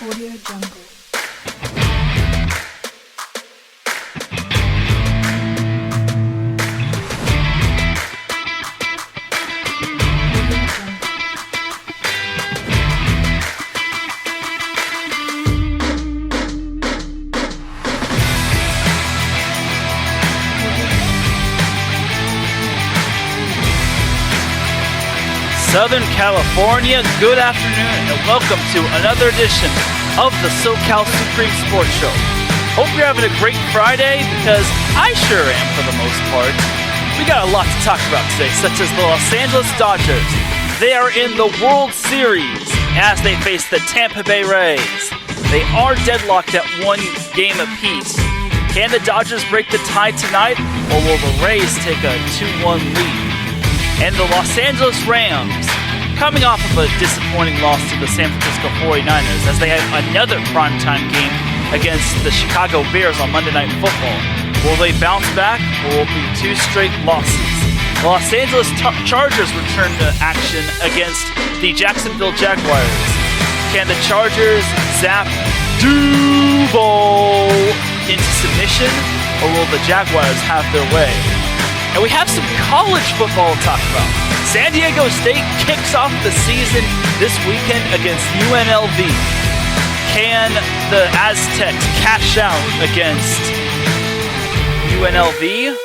Audio Jungle. Southern California, good afternoon, and welcome to another edition of the SoCal Supreme Sports Show. Hope you're having a great Friday, because I sure am for the most part. We got a lot to talk about today, such as the Los Angeles Dodgers. They are in the World Series as they face the Tampa Bay Rays. They are deadlocked at one game apiece. Can the Dodgers break the tie tonight, or will the Rays take a 2-1 lead? And the Los Angeles Rams, coming off of a disappointing loss to the San Francisco 49ers, as they have another primetime game against the Chicago Bears on Monday Night Football. Will they bounce back, or will it be two straight losses? The Los Angeles Chargers return to action against the Jacksonville Jaguars. Can the Chargers zap Duval into submission, or will the Jaguars have their way? And we have some college football to talk about. San Diego State kicks off the season this weekend against UNLV. Can the Aztecs cash out against UNLV,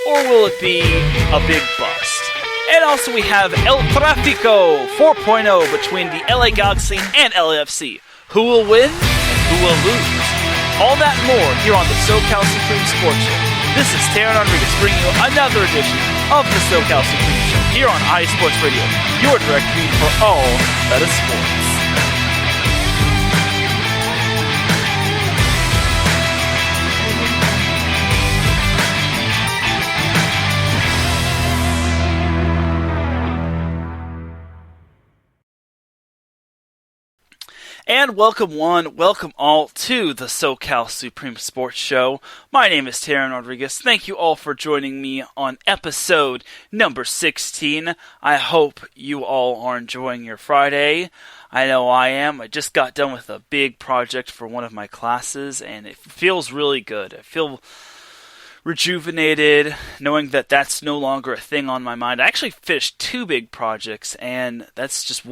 or will it be a big bust? And also we have El Trafico 4.0 between the LA Galaxy and LAFC. Who will win and who will lose? All that and more here on the SoCal Supreme Sports Show. This is Teran Rodriguez bringing you another edition of the SoCal Supreme Show here on iSports Radio, your direct feed for all that is sports. And welcome one, welcome all to the SoCal Supreme Sports Show. My name is Teran Rodriguez. Thank you all for joining me on episode number 16. I hope you all are enjoying your Friday. I know I am. I just got done with a big project for one of my classes, and it feels really good. I feel rejuvenated, knowing that that's no longer a thing on my mind. I actually finished two big projects, and that's just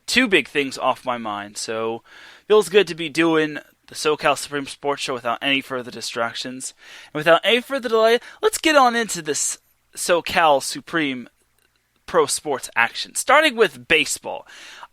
two big things off my mind. So, feels good to be doing the SoCal Supreme Sports Show without any further distractions. And without any further delay, let's get on into this SoCal Supreme Pro Sports action. Starting with baseball.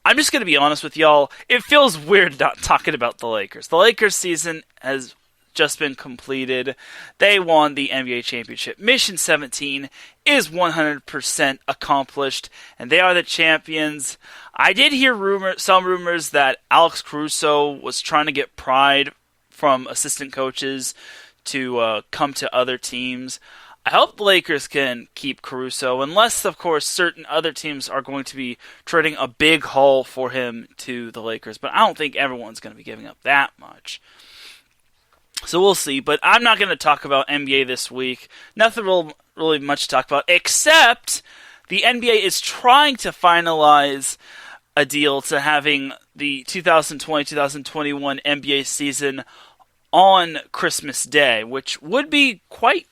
I'm just going to be honest with y'all, it feels weird not talking about the Lakers. The Lakers season has just been completed. They won the NBA championship. Mission 17 is 100% accomplished, and they are the champions. I did hear some rumors that Alex Caruso was trying to get pride from assistant coaches to come to other teams. I hope the Lakers can keep Caruso, unless, of course, certain other teams are going to be trading a big haul for him to the Lakers. But I don't think everyone's going to be giving up that much. So we'll see, but I'm not going to talk about NBA this week. Nothing really much to talk about, except the NBA is trying to finalize a deal to having the 2020-2021 NBA season on Christmas Day, which would be quite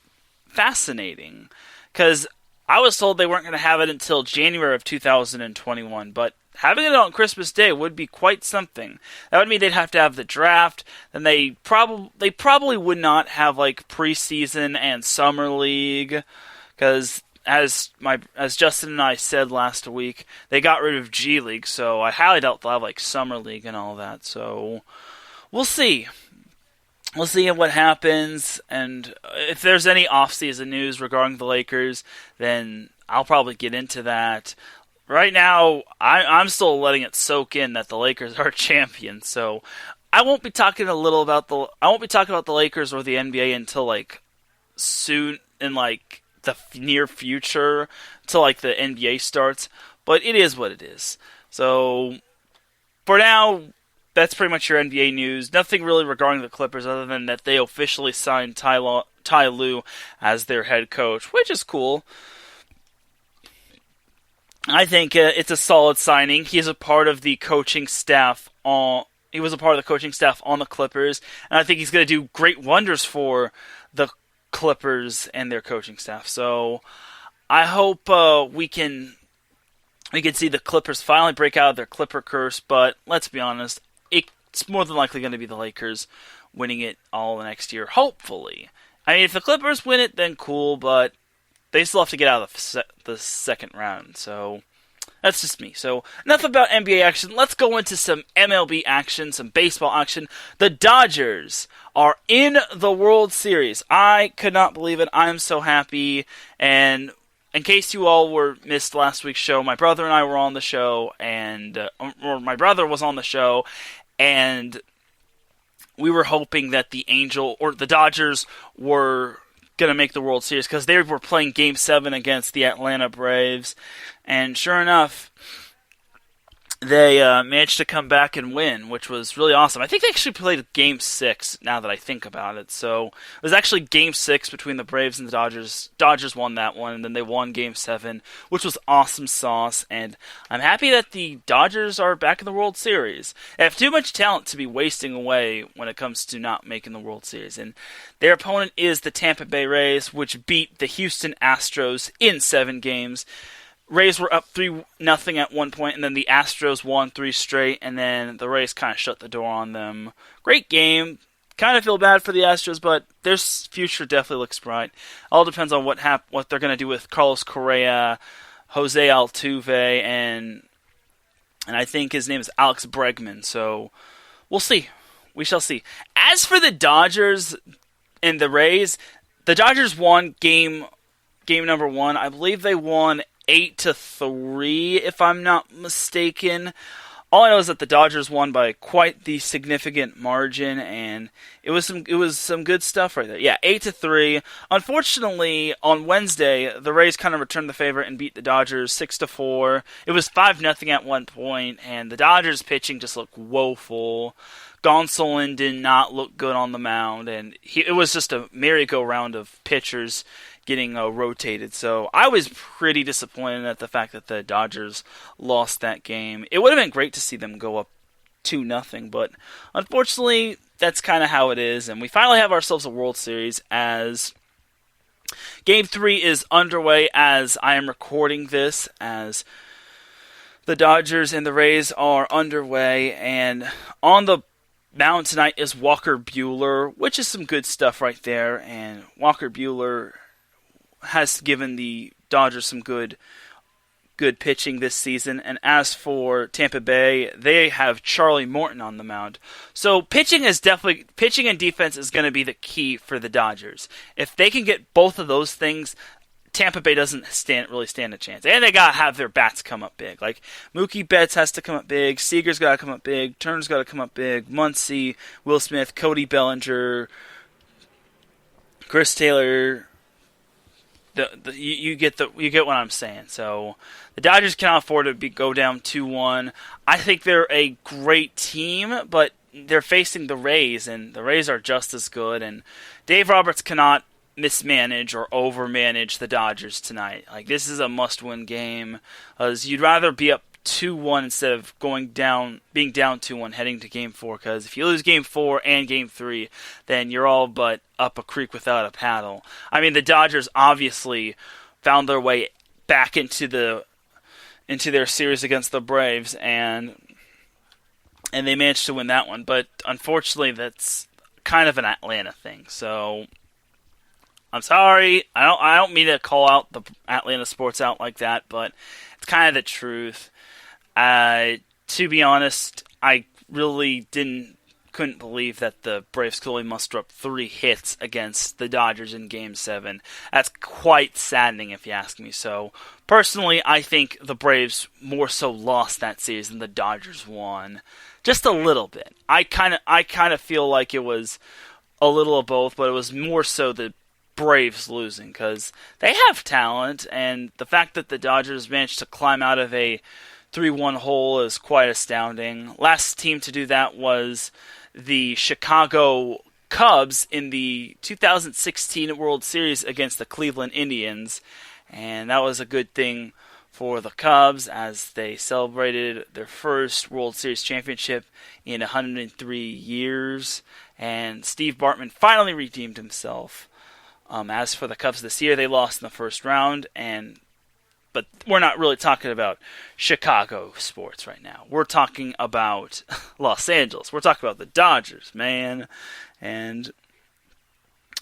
fascinating, because I was told they weren't going to have it until January of 2021, but having it on Christmas Day would be quite something. That would mean they'd have to have the draft, then they probably would not have like preseason and summer league, because as Justin and I said last week, they got rid of G League, so I highly doubt they'll have like summer league and all that. So we'll see. We'll see what happens, and if there's any off-season news regarding the Lakers, then I'll probably get into that. Right now, I'm still letting it soak in that the Lakers are champions, so I won't be talking about the Lakers or the NBA until like soon in like the near future, till like the NBA starts. But it is what it is. So for now, that's pretty much your NBA news. Nothing really regarding the Clippers other than that they officially signed Ty Lue as their head coach, which is cool. I think it's a solid signing. He is a part of the coaching staff He was a part of the coaching staff on the Clippers, and I think he's going to do great wonders for the Clippers and their coaching staff. So I hope we can see the Clippers finally break out of their Clipper curse. But let's be honest, it's more than likely going to be the Lakers winning it all the next year. Hopefully, I mean, if the Clippers win it, then cool. But they still have to get out of the second round. So that's just me. So enough about NBA action. Let's go into some MLB action, some baseball action. The Dodgers are in the World Series. I could not believe it. I'm so happy. And in case you all missed last week's show, my brother and I were on the show, or my brother was on the show, and we were hoping that the Dodgers were going to make the World Series because they were playing Game 7 against the Atlanta Braves, and sure enough, they managed to come back and win, which was really awesome. I think they actually played Game 6, now that I think about it. So it was actually Game 6 between the Braves and the Dodgers. Dodgers won that one, and then they won Game 7, which was awesome sauce. And I'm happy that the Dodgers are back in the World Series. They have too much talent to be wasting away when it comes to not making the World Series. And their opponent is the Tampa Bay Rays, which beat the Houston Astros in 7 games. Rays were up 3-0 at one point, and then the Astros won 3 straight, and then the Rays kind of shut the door on them. Great game. Kind of feel bad for the Astros, but their future definitely looks bright. All depends on what they're going to do with Carlos Correa, Jose Altuve, and I think his name is Alex Bregman. So we'll see. We shall see. As for the Dodgers and the Rays, the Dodgers won game number 1. I believe they won 8-3, if I'm not mistaken. All I know is that the Dodgers won by quite the significant margin, and it was some good stuff right there. Yeah, 8-3. Unfortunately, on Wednesday, the Rays kind of returned the favor and beat the Dodgers 6-4. It was 5-0 at one point, and the Dodgers pitching just looked woeful. Gonsolin did not look good on the mound, and it was just a merry-go-round of pitchers getting rotated. So I was pretty disappointed at the fact that the Dodgers lost that game. It would have been great to see them go up 2-0, but unfortunately, that's kind of how it is. And we finally have ourselves a World Series as Game 3 is underway as I am recording this, as the Dodgers and the Rays are underway. And on the mound tonight is Walker Buehler, which is some good stuff right there. And Walker Buehler has given the Dodgers some good pitching this season. And as for Tampa Bay, they have Charlie Morton on the mound. So pitching and defense is going to be the key for the Dodgers. If they can get both of those things, Tampa Bay doesn't really stand a chance. And they got to have their bats come up big. Like Mookie Betts has to come up big, Seager's got to come up big, Turner's got to come up big, Muncy, Will Smith, Cody Chris Taylor. You get what I'm saying. So the Dodgers cannot afford to go down 2-1. I think they're a great team, but they're facing the Rays, and the Rays are just as good. And Dave Roberts cannot mismanage or overmanage the Dodgers tonight. Like, this is a must-win game, as you'd rather be up 2-1 instead of being down 2-1 heading to Game 4, because if you lose Game 4 and Game 3, then you're all but up a creek without a paddle. I mean, the Dodgers obviously found their way back into their series against the Braves, and they managed to win that one, but unfortunately that's kind of an Atlanta thing. So I'm sorry, I don't mean to call out the Atlanta sports out like that, but it's kind of the truth. To be honest, I really couldn't believe that the Braves could only muster up 3 hits against the Dodgers in Game 7. That's quite saddening if you ask me. So, personally, I think the Braves more so lost that series than the Dodgers won. Just a little bit. I kind of feel like it was a little of both, but it was more so the Braves losing, because they have talent, and the fact that the Dodgers managed to climb out of a 3-1 hole is quite astounding. Last team to do that was the Chicago Cubs in the 2016 World Series against the Cleveland Indians, and that was a good thing for the Cubs as they celebrated their first World Series championship in 103 years. And Steve Bartman finally redeemed himself. As for the Cubs this year, they lost in the first round, but we're not really talking about Chicago sports right now. We're talking about Los Angeles. We're talking about the Dodgers, man. And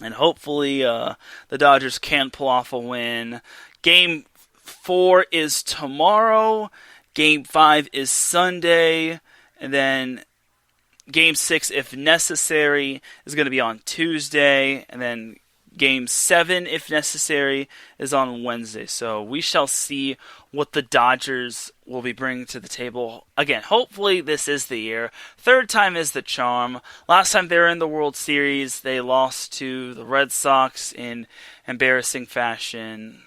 hopefully the Dodgers can pull off a win. Game 4 is tomorrow. Game 5 is Sunday. And then Game 6, if necessary, is going to be on Tuesday. And then Game 7, if necessary, is on Wednesday. So we shall see what the Dodgers will be bringing to the table. Again, hopefully this is the year. Third time is the charm. Last time they were in the World Series, they lost to the Red Sox in embarrassing fashion.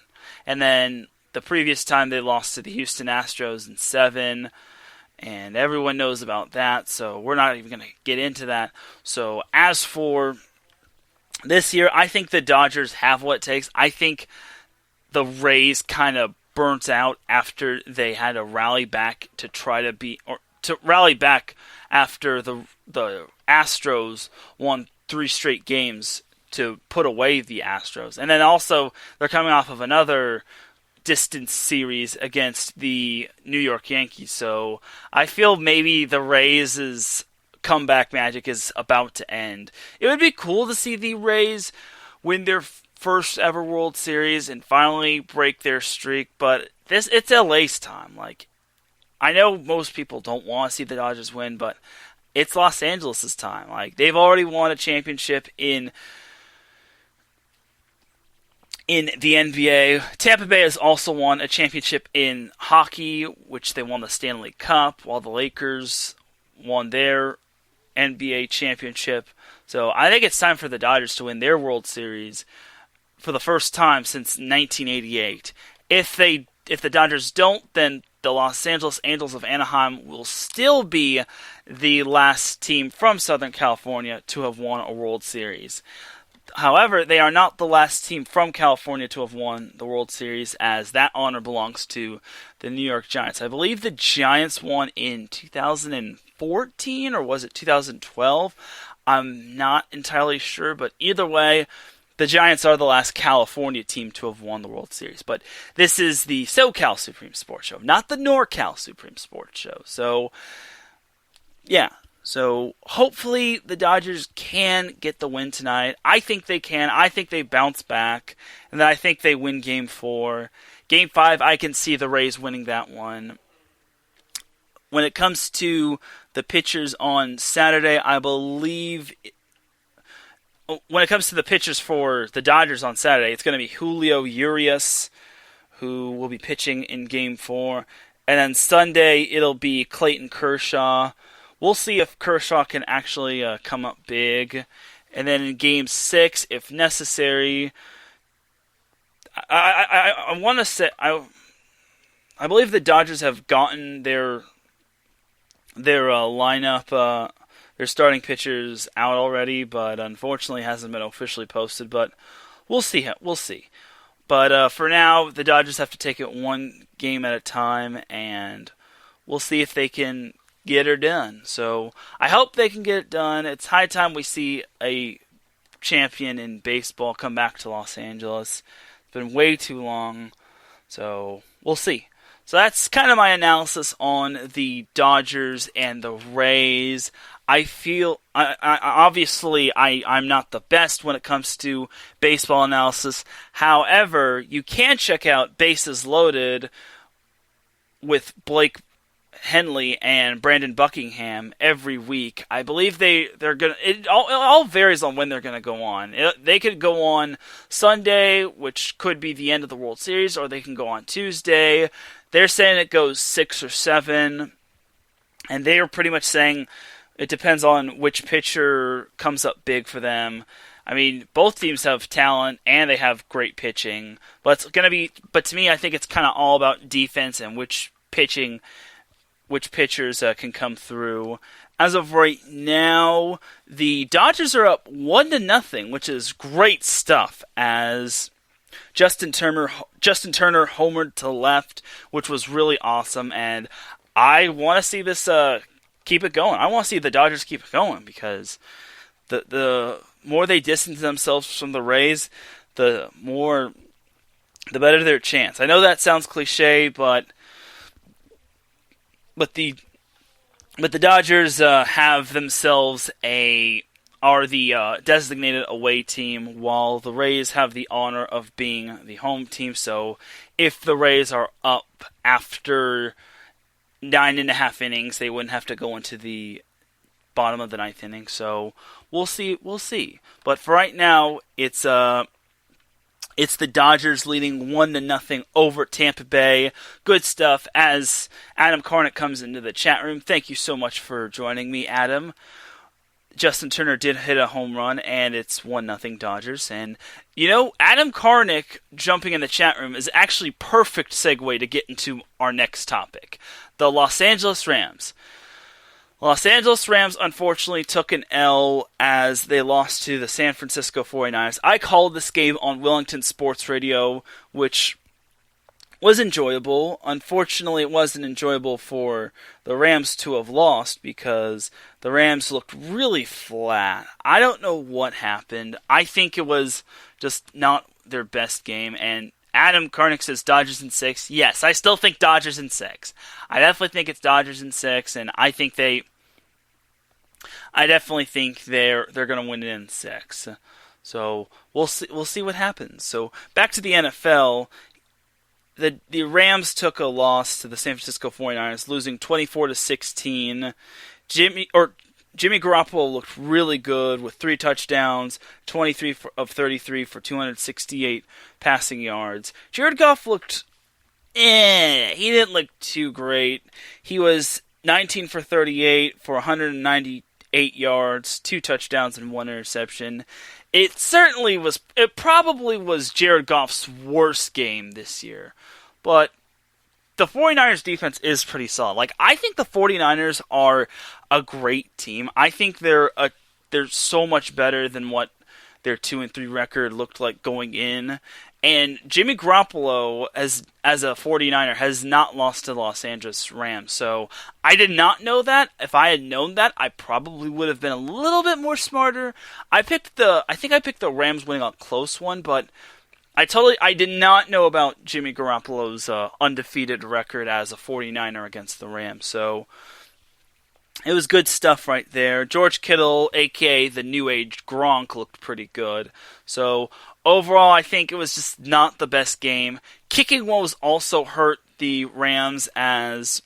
And then the previous time they lost to the Houston Astros in 7. And everyone knows about that, so we're not even going to get into that. So as for this year, I think the Dodgers have what it takes. I think the Rays kind of burnt out after they had to rally back to rally back after the Astros won 3 straight games to put away the Astros. And then also they're coming off of another distance series against the New York Yankees. So I feel maybe the Rays' comeback magic is about to end. It would be cool to see the Rays win their first ever World Series and finally break their streak, but it's LA's time. Like, I know most people don't want to see the Dodgers win, but it's Los Angeles' time. Like, they've already won a championship in the NBA. Tampa Bay has also won a championship in hockey, which they won the Stanley Cup, while the Lakers won their NBA championship. So I think it's time for the Dodgers to win their World Series for the first time since 1988. If the Dodgers don't, then the Los Angeles Angels of Anaheim will still be the last team from Southern California to have won a World Series. However, they are not the last team from California to have won the World Series, as that honor belongs to the New York Giants. I believe the Giants won in 2014, or was it 2012? I'm not entirely sure, but either way, the Giants are the last California team to have won the World Series. But this is the SoCal Supreme Sports Show, not the NorCal Supreme Sports Show. So, yeah. So, hopefully the Dodgers can get the win tonight. I think they can. I think they bounce back. And then I think they win Game 4. Game 5, I can see the Rays winning that one. When it comes to the pitchers on Saturday, I believe... When it comes to the pitchers for the Dodgers on Saturday, it's going to be Julio Urias, who will be pitching in Game 4. And then Sunday, it'll be Clayton Kershaw. We'll see if Kershaw can actually come up big. And then in Game 6, if necessary, I want to say I believe the Dodgers have gotten their lineup, their starting pitchers out already, but unfortunately hasn't been officially posted. But we'll see. We'll see. But for now, the Dodgers have to take it one game at a time, and we'll see if they can get her done. So I hope they can get it done. It's high time we see a champion in baseball come back to Los Angeles. It's been way too long. So we'll see. So that's kind of my analysis on the Dodgers and the Rays. I feel, obviously, I'm not the best when it comes to baseball analysis. However, you can check out Bases Loaded with Blake Henley and Brandon Buckingham every week. I believe they're gonna. It all varies on when they're gonna go on. They could go on Sunday, which could be the end of the World Series, or they can go on Tuesday. They're saying it goes 6 or 7, and they are pretty much saying it depends on which pitcher comes up big for them. I mean, both teams have talent and they have great pitching, but it's gonna be. But to me, I think it's kind of all about defense and which pitchers can come through. As of right now, the Dodgers are up 1-0, which is great stuff, as Justin Turner homered to left, which was really awesome, and I want to see this keep it going. I want to see the Dodgers keep it going because the more they distance themselves from the Rays, the better their chance. I know that sounds cliche, but the Dodgers have themselves are the designated away team, while the Rays have the honor of being the home team. So if the Rays are up after 9.5 innings, they wouldn't have to go into the bottom of the 9th inning. So we'll see. But for right now, it's the Dodgers leading 1-0 over Tampa Bay. Good stuff. As Adam Karnick comes into the chat room, thank you so much for joining me, Adam. Justin Turner did hit a home run, and it's 1-0 Dodgers. And, Adam Karnick jumping in the chat room is actually perfect segue to get into our next topic. The Los Angeles Rams. Los Angeles Rams unfortunately took an L as they lost to the San Francisco 49ers. I called this game on Wellington Sports Radio, which was enjoyable. Unfortunately, it wasn't enjoyable for the Rams to have lost because the Rams looked really flat. I don't know what happened. I think it was just not their best game. And Adam Karnick says Dodgers in 6. Yes, I still think Dodgers in 6. I definitely think it's Dodgers in 6, and I definitely think they're going to win it in 6. So we'll see what happens. So back to the NFL. The Rams took a loss to the San Francisco 49ers, losing 24-16. Jimmy Garoppolo looked really good with 3 touchdowns, 23 of 33 for 268 passing yards. Jared Goff looked he didn't look too great. He was 19 for 38 for 198 yards, 2 touchdowns and 1 interception. It probably was Jared Goff's worst game this year. But the 49ers defense is pretty solid. I think the 49ers are a great team. I think they're so much better than what their 2-3 record looked like going in. And Jimmy Garoppolo, as a 49er, has not lost to the Los Angeles Rams. So I did not know that. If I had known that, I probably would have been a little bit more smarter. I think I picked the Rams winning a close one, but I did not know about Jimmy Garoppolo's undefeated record as a 49er against the Rams. So it was good stuff right there. George Kittle, a.k.a. the New Age Gronk, looked pretty good. So overall, I think it was just not the best game. Kicking woes also hurt the Rams as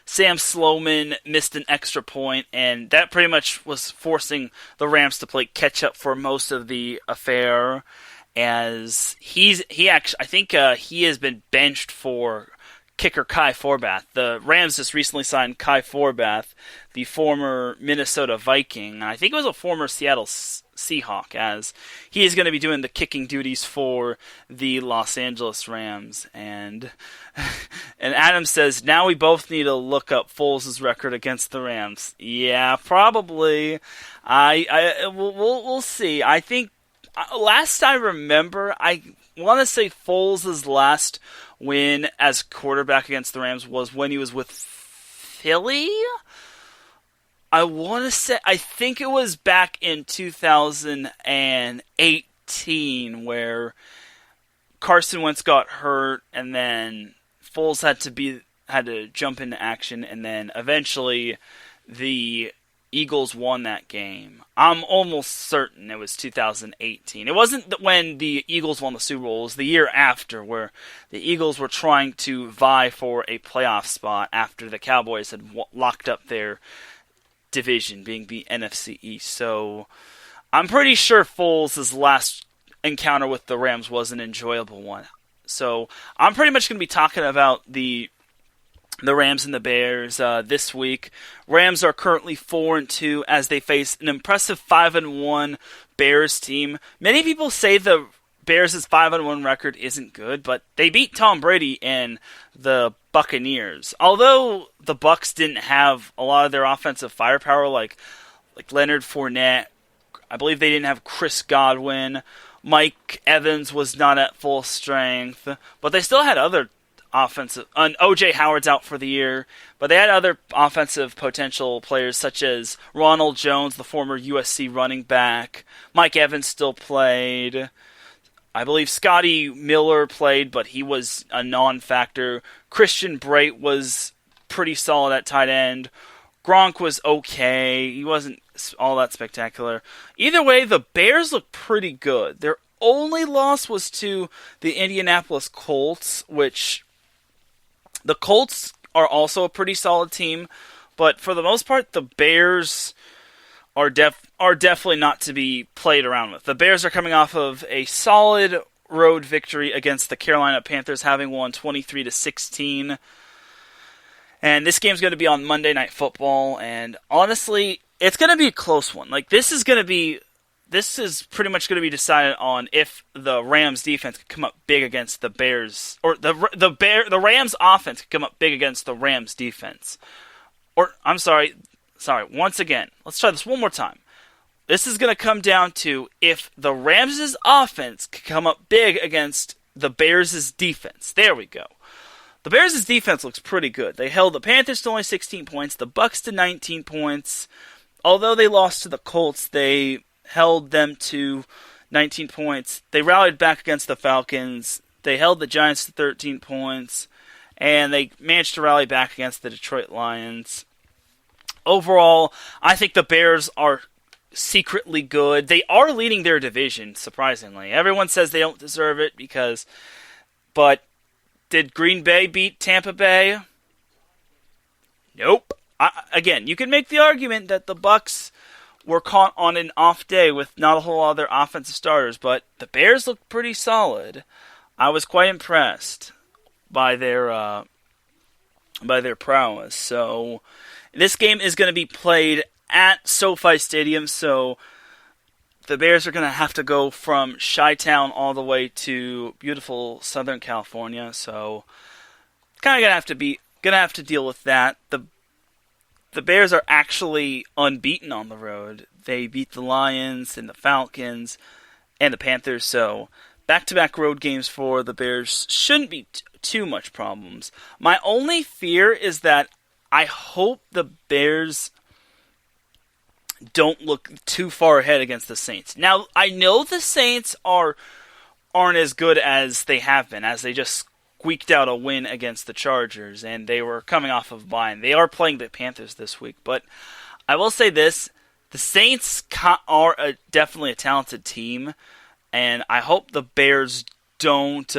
Sam Sloman missed an extra point, and that pretty much was forcing the Rams to play catch-up for most of the affair. As he has been benched for kicker Kai Forbath. The Rams just recently signed Kai Forbath, the former Minnesota Viking. I think it was a former Seattle Seahawk, as he is going to be doing the kicking duties for the Los Angeles Rams. And Adam says, now we both need to look up Foles' record against the Rams. Yeah, probably. We'll see. I think last I remember, I want to say Foles' last win as quarterback against the Rams was when he was with Philly. I think it was back in 2018 where Carson Wentz got hurt, and then Foles had to jump into action, and then eventually the Eagles won that game. I'm almost certain it was 2018. It wasn't when the Eagles won the Super Bowl. It was the year after, where the Eagles were trying to vie for a playoff spot after the Cowboys had locked up their division, being the NFC East. So I'm pretty sure Foles' last encounter with the Rams was an enjoyable one. So I'm pretty much going to be talking about the Rams and the Bears this week. Rams are currently 4-2 as they face an impressive 5-1 Bears team. Many people say the Bears' 5-1 record isn't good, but they beat Tom Brady and the Buccaneers. Although the Bucs didn't have a lot of their offensive firepower, like Leonard Fournette, I believe they didn't have Chris Godwin. Mike Evans was not at full strength, but they still had other offensive. O.J. Howard's out for the year, but they had other offensive potential players such as Ronald Jones, the former USC running back. Mike Evans still played. I believe Scotty Miller played, but he was a non-factor. Christian Brait was pretty solid at tight end. Gronk was okay. He wasn't all that spectacular. Either way, the Bears look pretty good. Their only loss was to the Indianapolis Colts, which the Colts are also a pretty solid team, but for the most part, the Bears are definitely not to be played around with. The Bears are coming off of a solid road victory against the Carolina Panthers, having won 23-16. And this game's going to be on Monday Night Football, and honestly, it's going to be a close one. Like, this is pretty much going to be decided on if the Rams defense can come up big against the Bears, or the Rams offense can come up big against the Rams defense. Or, I'm sorry, once again, let's try this one more time. This is going to come down to if the Rams' offense can come up big against the Bears' defense. There we go. The Bears' defense looks pretty good. They held the Panthers to only 16 points, the Bucs to 19 points. Although they lost to the Colts, they held them to 19 points. They rallied back against the Falcons. They held the Giants to 13 points. And they managed to rally back against the Detroit Lions. Overall, I think the Bears are secretly good. They are leading their division, surprisingly. Everyone says they don't deserve it but did Green Bay beat Tampa Bay? Nope. Again, you can make the argument that the Bucs were caught on an off day with not a whole lot of their offensive starters, but the Bears looked pretty solid. I was quite impressed by their prowess. So this game is going to be played at SoFi Stadium, so the Bears are going to have to go from Chi-Town all the way to beautiful Southern California. So kind of gonna have to deal with that. The Bears are actually unbeaten on the road. They beat the Lions and the Falcons and the Panthers, so back-to-back road games for the Bears shouldn't be too much problems. My only fear is that I hope the Bears don't look too far ahead against the Saints. Now, I know the Saints aren't as good as they have been, as they just squeaked out a win against the Chargers, and they were coming off of bye. They are playing the Panthers this week, but I will say this, the Saints are definitely a talented team, and I hope the Bears don't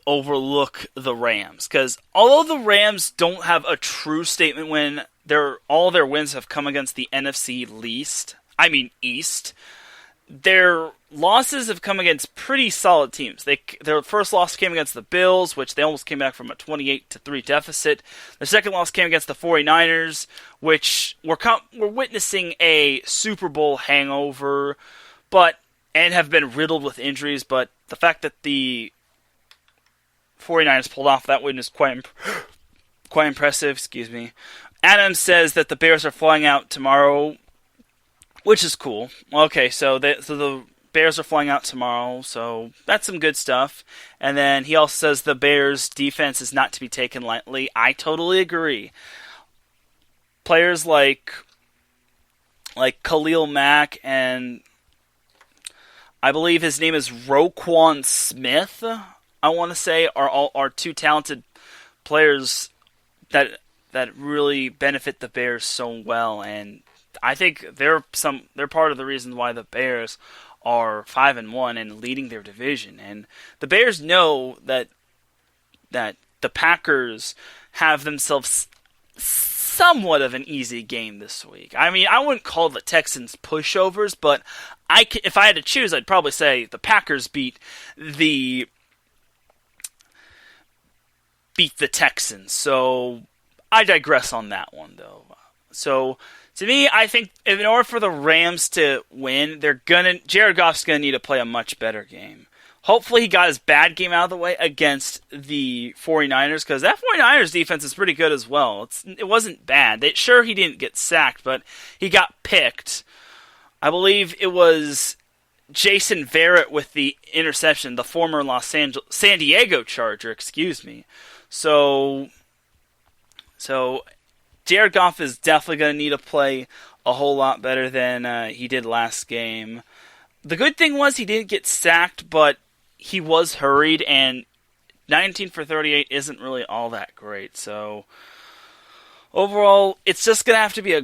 overlook the Rams, because although the Rams don't have a true statement win, all their wins have come against the NFC East. Their losses have come against pretty solid teams. Their first loss came against the Bills, which they almost came back from a 28-3 deficit. Their second loss came against the 49ers, which we're witnessing a Super Bowl hangover, and have been riddled with injuries. But the fact that the 49ers pulled off that win is quite impressive. Excuse me. Adam says that the Bears are flying out tomorrow, which is cool. Okay, so the Bears are flying out tomorrow, so that's some good stuff. And then he also says the Bears' defense is not to be taken lightly. I totally agree. Players like Khalil Mack and I believe his name is Roquan Smith, I want to say, are two talented players that really benefit the Bears so well, and I think they're part of the reason why the Bears are 5-1 and leading their division. And the Bears know that the Packers have themselves somewhat of an easy game this week. I mean, I wouldn't call the Texans pushovers, but if I had to choose, I'd probably say the Packers beat the Texans. So I digress on that one, though. So to me, I think in order for the Rams to win, Jared Goff's gonna need to play a much better game. Hopefully he got his bad game out of the way against the 49ers, because that 49ers defense is pretty good as well. It wasn't bad. Sure, he didn't get sacked, but he got picked. I believe it was Jason Verrett with the interception, the former San Diego Charger, excuse me. So Jared Goff is definitely going to need to play a whole lot better than he did last game. The good thing was he didn't get sacked, but he was hurried, and 19 for 38 isn't really all that great. So overall, it's just going to have to be a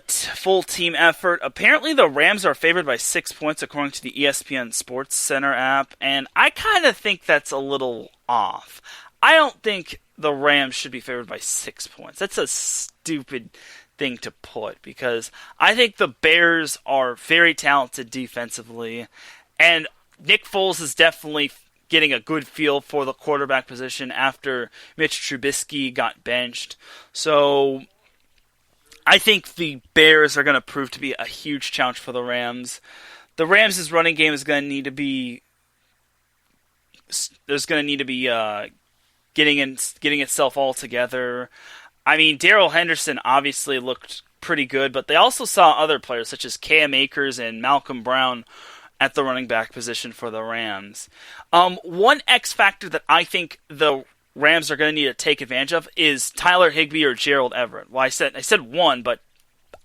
full team effort. Apparently, the Rams are favored by 6 points according to the ESPN Sports Center app, and I kind of think that's a little off. I don't think the Rams should be favored by 6 points. That's a stupid thing to put, because I think the Bears are very talented defensively, and Nick Foles is definitely getting a good feel for the quarterback position after Mitch Trubisky got benched. So I think the Bears are going to prove to be a huge challenge for the Rams. The Rams' running game is going to need to be getting itself all together. I mean, Darrell Henderson obviously looked pretty good, but they also saw other players such as Cam Akers and Malcolm Brown at the running back position for the Rams. One X factor that I think the Rams are going to need to take advantage of is Tyler Higbee or Gerald Everett. Well, I said one, but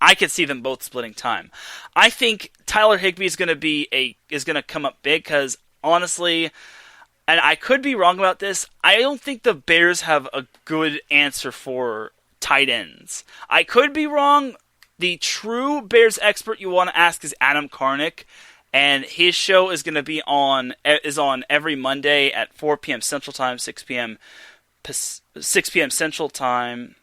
I could see them both splitting time. I think Tyler Higbee is going to come up big, because honestly, and I could be wrong about this, I don't think the Bears have a good answer for tight ends. I could be wrong. The true Bears expert you want to ask is Adam Karnick, and his show is going to be on every Monday at 4 p.m. Central Time, 6 p.m. Central Time.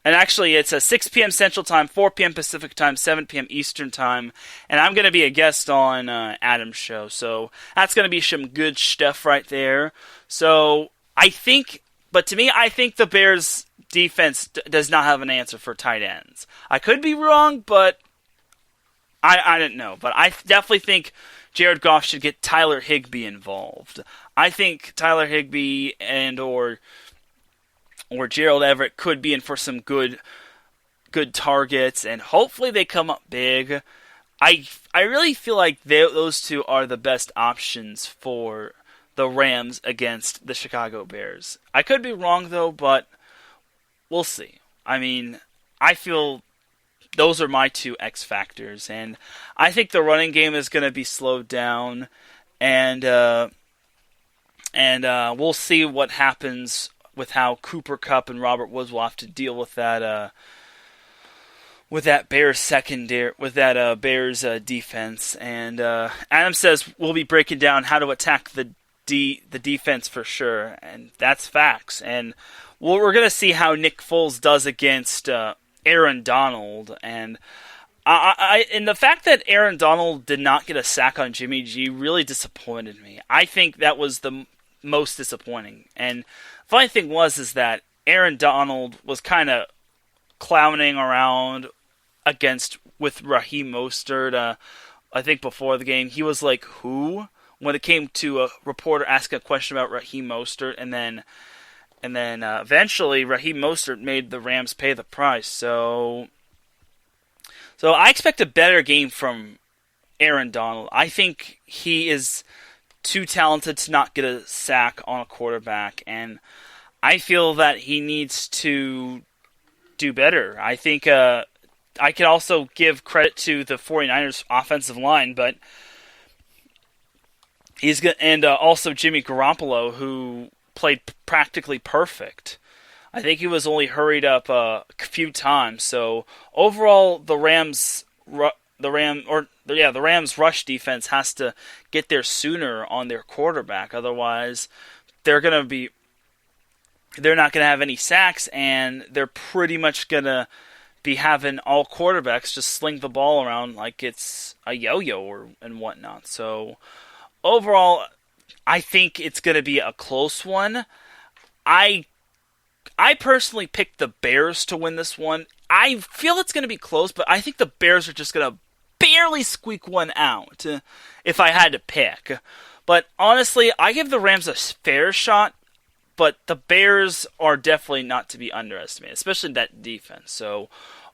And actually, it's a 6 p.m. Central Time, 4 p.m. Pacific Time, 7 p.m. Eastern Time. And I'm going to be a guest on Adam's show. So that's going to be some good stuff right there. So I think the Bears defense does not have an answer for tight ends. I could be wrong, but I don't know. But I definitely think Jared Goff should get Tyler Higbee involved. I think Tyler Higbee or Gerald Everett could be in for some good targets, and hopefully they come up big. I really feel like those two are the best options for the Rams against the Chicago Bears. I could be wrong, though, but we'll see. I mean, I feel those are my two X factors, and I think the running game is going to be slowed down, and we'll see what happens with how Cooper Kupp and Robert Woods will have to deal with that Bears secondary, with that Bears defense. And Adam says we'll be breaking down how to attack the defense for sure, and that's facts. And we're going to see how Nick Foles does against Aaron Donald, and and the fact that Aaron Donald did not get a sack on Jimmy G really disappointed me. I think that was the most disappointing. And funny thing is that Aaron Donald was kind of clowning around with Raheem Mostert. I think before the game, he was like, "Who?" when it came to a reporter asking a question about Raheem Mostert, and then eventually Raheem Mostert made the Rams pay the price. So I expect a better game from Aaron Donald. I think he is too talented to not get a sack on a quarterback, and I feel that he needs to do better. I think I could also give credit to the 49ers offensive line, but also Jimmy Garoppolo, who played practically perfect. I think he was only hurried up a few times. So overall, the Rams rush defense has to get there sooner on their quarterback. Otherwise, they're not going to have any sacks, and they're pretty much going to be having all quarterbacks just sling the ball around like it's a yo-yo and whatnot. So overall, I think it's going to be a close one. I personally picked the Bears to win this one. I feel it's going to be close, but I think the Bears are just going to barely squeak one out if I had to pick. But honestly, I give the Rams a fair shot, but the Bears are definitely not to be underestimated, especially that defense. So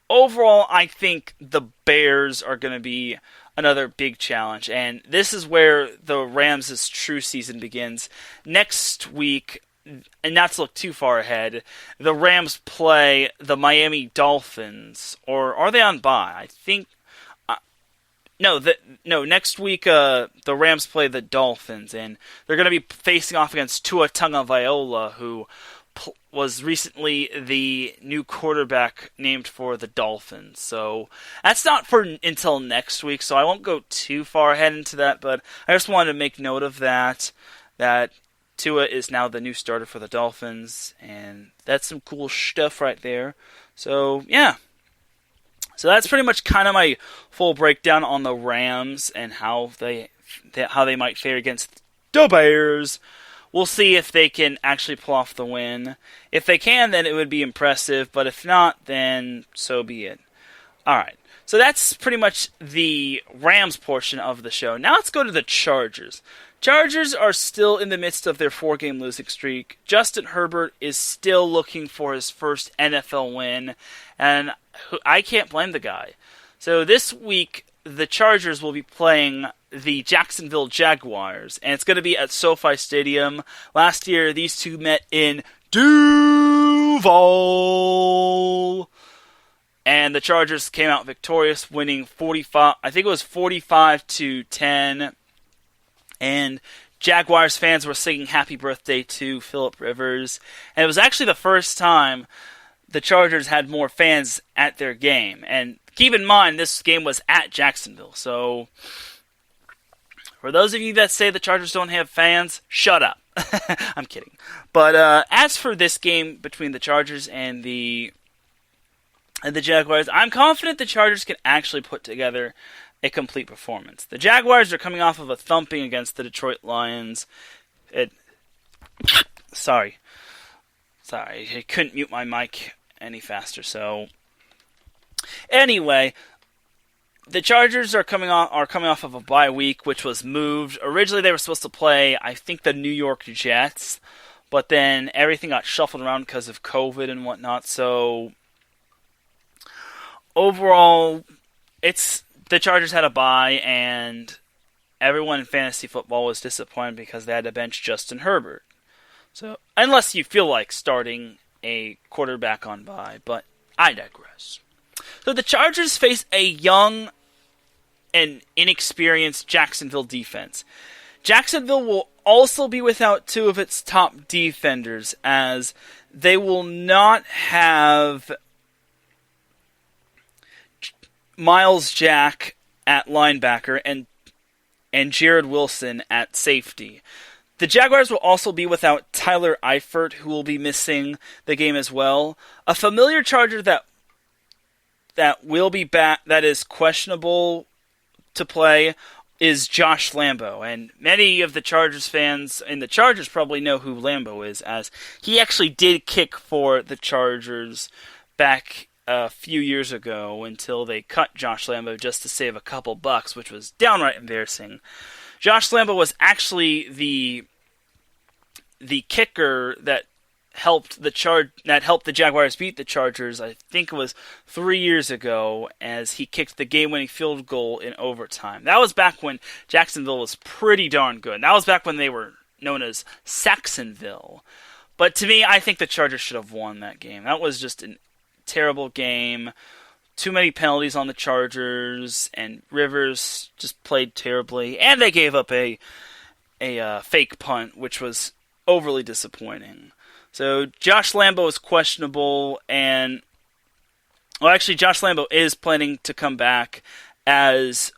overall, I think the Bears are going to be another big challenge, and this is where the Rams' true season begins. Next week, and not to look too far ahead, the Rams play the Miami Dolphins, or are they on bye? I think no. Next week, the Rams play the Dolphins, and they're going to be facing off against Tua Tagovailoa, who was recently the new quarterback named for the Dolphins. So that's not until next week, so I won't go too far ahead into that, but I just wanted to make note of that Tua is now the new starter for the Dolphins, and that's some cool stuff right there. So, yeah. So that's pretty much kind of my full breakdown on the Rams and how they might fare against the Bears. We'll see if they can actually pull off the win. If they can, then it would be impressive, but if not, then so be it. Alright, so that's pretty much the Rams portion of the show. Now let's go to the Chargers. Chargers are still in the midst of their 4-game losing streak. Justin Herbert is still looking for his first NFL win, and I can't blame the guy. So this week, the Chargers will be playing the Jacksonville Jaguars, and it's going to be at SoFi Stadium. Last year, these two met in Duval, and the Chargers came out victorious, winning 45-10. And Jaguars fans were singing happy birthday to Phillip Rivers. And it was actually the first time the Chargers had more fans at their game. And keep in mind, this game was at Jacksonville. So, for those of you that say the Chargers don't have fans, shut up. I'm kidding. But as for this game between the Chargers and the Jaguars, I'm confident the Chargers can actually put together a complete performance. The Jaguars are coming off of a thumping against the Detroit Lions. Sorry, I couldn't mute my mic any faster. So, anyway, the Chargers are coming off of a bye week, which was moved. Originally, they were supposed to play, I think, the New York Jets, but then everything got shuffled around because of COVID and whatnot. So, overall, the Chargers had a bye, and everyone in fantasy football was disappointed because they had to bench Justin Herbert. So, unless you feel like starting a quarterback on bye, but I digress. So the Chargers face a young and inexperienced Jacksonville defense. Jacksonville will also be without two of its top defenders, as they will not have Miles Jack at linebacker and Jared Wilson at safety. The Jaguars will also be without Tyler Eifert, who will be missing the game as well. A familiar Charger that will be back, that is questionable to play, is Josh Lambo. And many of the Chargers fans in the Chargers probably know who Lambo is, as he actually did kick for the Chargers back a few years ago until they cut Josh Lambo just to save a couple bucks, which was downright embarrassing. Josh Lambo was actually the kicker that helped the Jaguars beat the Chargers. I think it was 3 years ago, as he kicked the game-winning field goal in overtime. That was back when Jacksonville was pretty darn good. That was back when they were known as Saxonville. But to me, I think the Chargers should have won that game. That was just a terrible game. Too many penalties on the Chargers, and Rivers just played terribly. And they gave up a fake punt, which was overly disappointing. So Josh Lambo is questionable, and Josh Lambo is planning to come back, as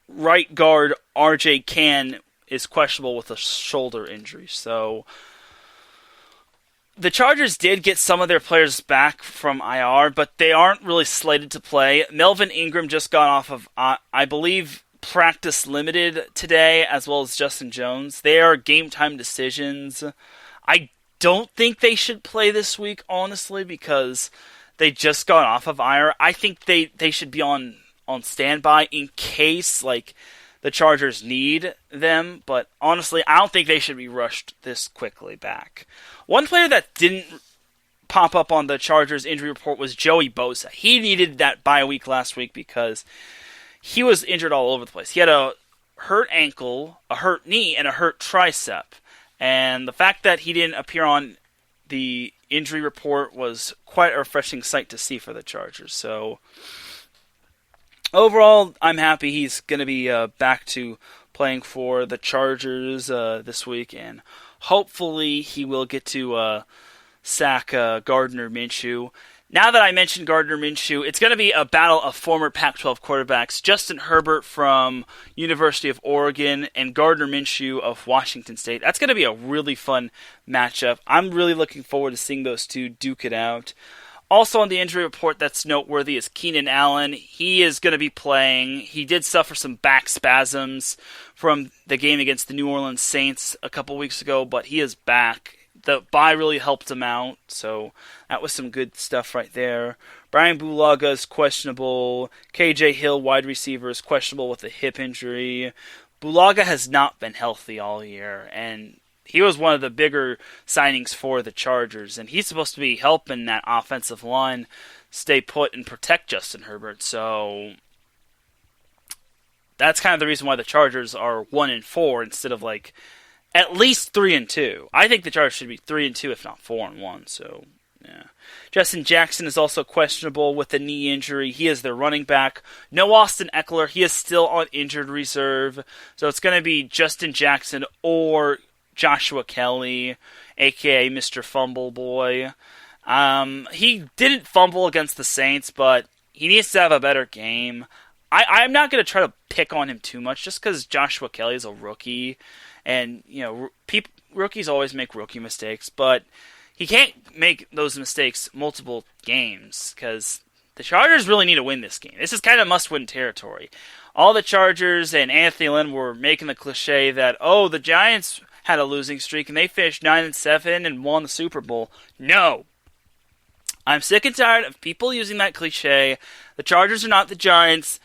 right guard RJ Cann is questionable with a shoulder injury. So the Chargers did get some of their players back from IR, but they aren't really slated to play. Melvin Ingram just got off of, I believe, practice limited today, as well as Justin Jones. They are game-time decisions. I don't think they should play this week, honestly, because they just got off of IR. I think they should be on standby in case, the Chargers need them, but honestly, I don't think they should be rushed this quickly back. One player that didn't pop up on the Chargers injury report was Joey Bosa. He needed that bye week last week because he was injured all over the place. He had a hurt ankle, a hurt knee, and a hurt tricep. And the fact that he didn't appear on the injury report was quite a refreshing sight to see for the Chargers. So overall, I'm happy he's going to be back to playing for the Chargers this week, and hopefully he will get to sack Gardner Minshew. Now that I mentioned Gardner Minshew, it's going to be a battle of former Pac-12 quarterbacks, Justin Herbert from University of Oregon and Gardner Minshew of Washington State. That's going to be a really fun matchup. I'm really looking forward to seeing those two duke it out. Also on the injury report that's noteworthy is Keenan Allen. He is going to be playing. He did suffer some back spasms from the game against the New Orleans Saints a couple weeks ago, but he is back. The bye really helped him out, so that was some good stuff right there. Brian Bulaga is questionable. KJ Hill, wide receiver, is questionable with a hip injury. Bulaga has not been healthy all year, and he was one of the bigger signings for the Chargers, and he's supposed to be helping that offensive line stay put and protect Justin Herbert, so that's kind of the reason why the Chargers are 1-4 instead of at least 3-2. I think the Chargers should be 3-2, if not 4-1. So, yeah. Justin Jackson is also questionable with a knee injury. He is their running back. No Austin Eckler. He is still on injured reserve. So it's going to be Justin Jackson or Joshua Kelly, a.k.a. Mr. Fumble Boy. He didn't fumble against the Saints, but he needs to have a better game. I'm not going to try to pick on him too much just because Joshua Kelly is a rookie. And, rookies always make rookie mistakes, but he can't make those mistakes multiple games because the Chargers really need to win this game. This is kind of must-win territory. All the Chargers and Anthony Lynn were making the cliche that, the Giants had a losing streak and they finished 9-7 and won the Super Bowl. No. I'm sick and tired of people using that cliche. The Chargers are not the Giants.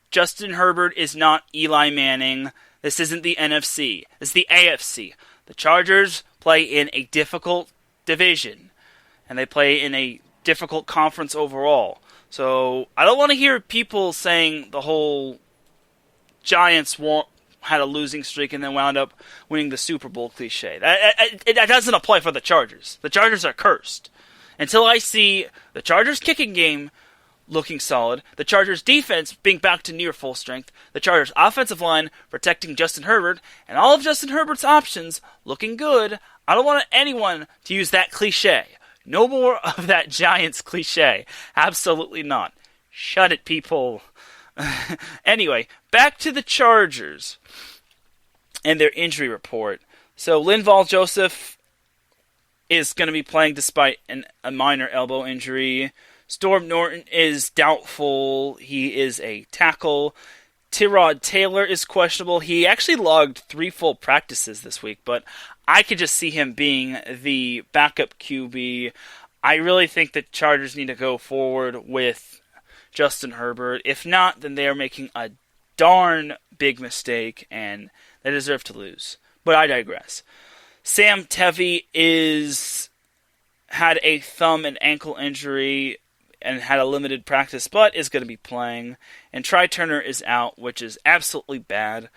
Justin Herbert is not Eli Manning. This isn't the NFC. This is the AFC. The Chargers play in a difficult division, and they play in a difficult conference overall. So I don't want to hear people saying the whole Giants had a losing streak and then wound up winning the Super Bowl cliche. That doesn't apply for the Chargers. The Chargers are cursed. Until I see the Chargers kicking game looking solid, the Chargers defense being back to near full strength, the Chargers offensive line protecting Justin Herbert, and all of Justin Herbert's options looking good, I don't want anyone to use that cliche. No more of that Giants cliche. Absolutely not. Shut it, people. Anyway, back to the Chargers and their injury report. So Linval Joseph is going to be playing despite a minor elbow injury. Storm Norton is doubtful. He is a tackle. Tyrod Taylor is questionable. He actually logged 3 full practices this week, but I could just see him being the backup QB. I really think the Chargers need to go forward with Justin Herbert. If not, then they are making a darn big mistake, and they deserve to lose. But I digress. Sam Tevi had a thumb and ankle injury and had a limited practice, but is going to be playing. And Try Turner is out, which is absolutely bad.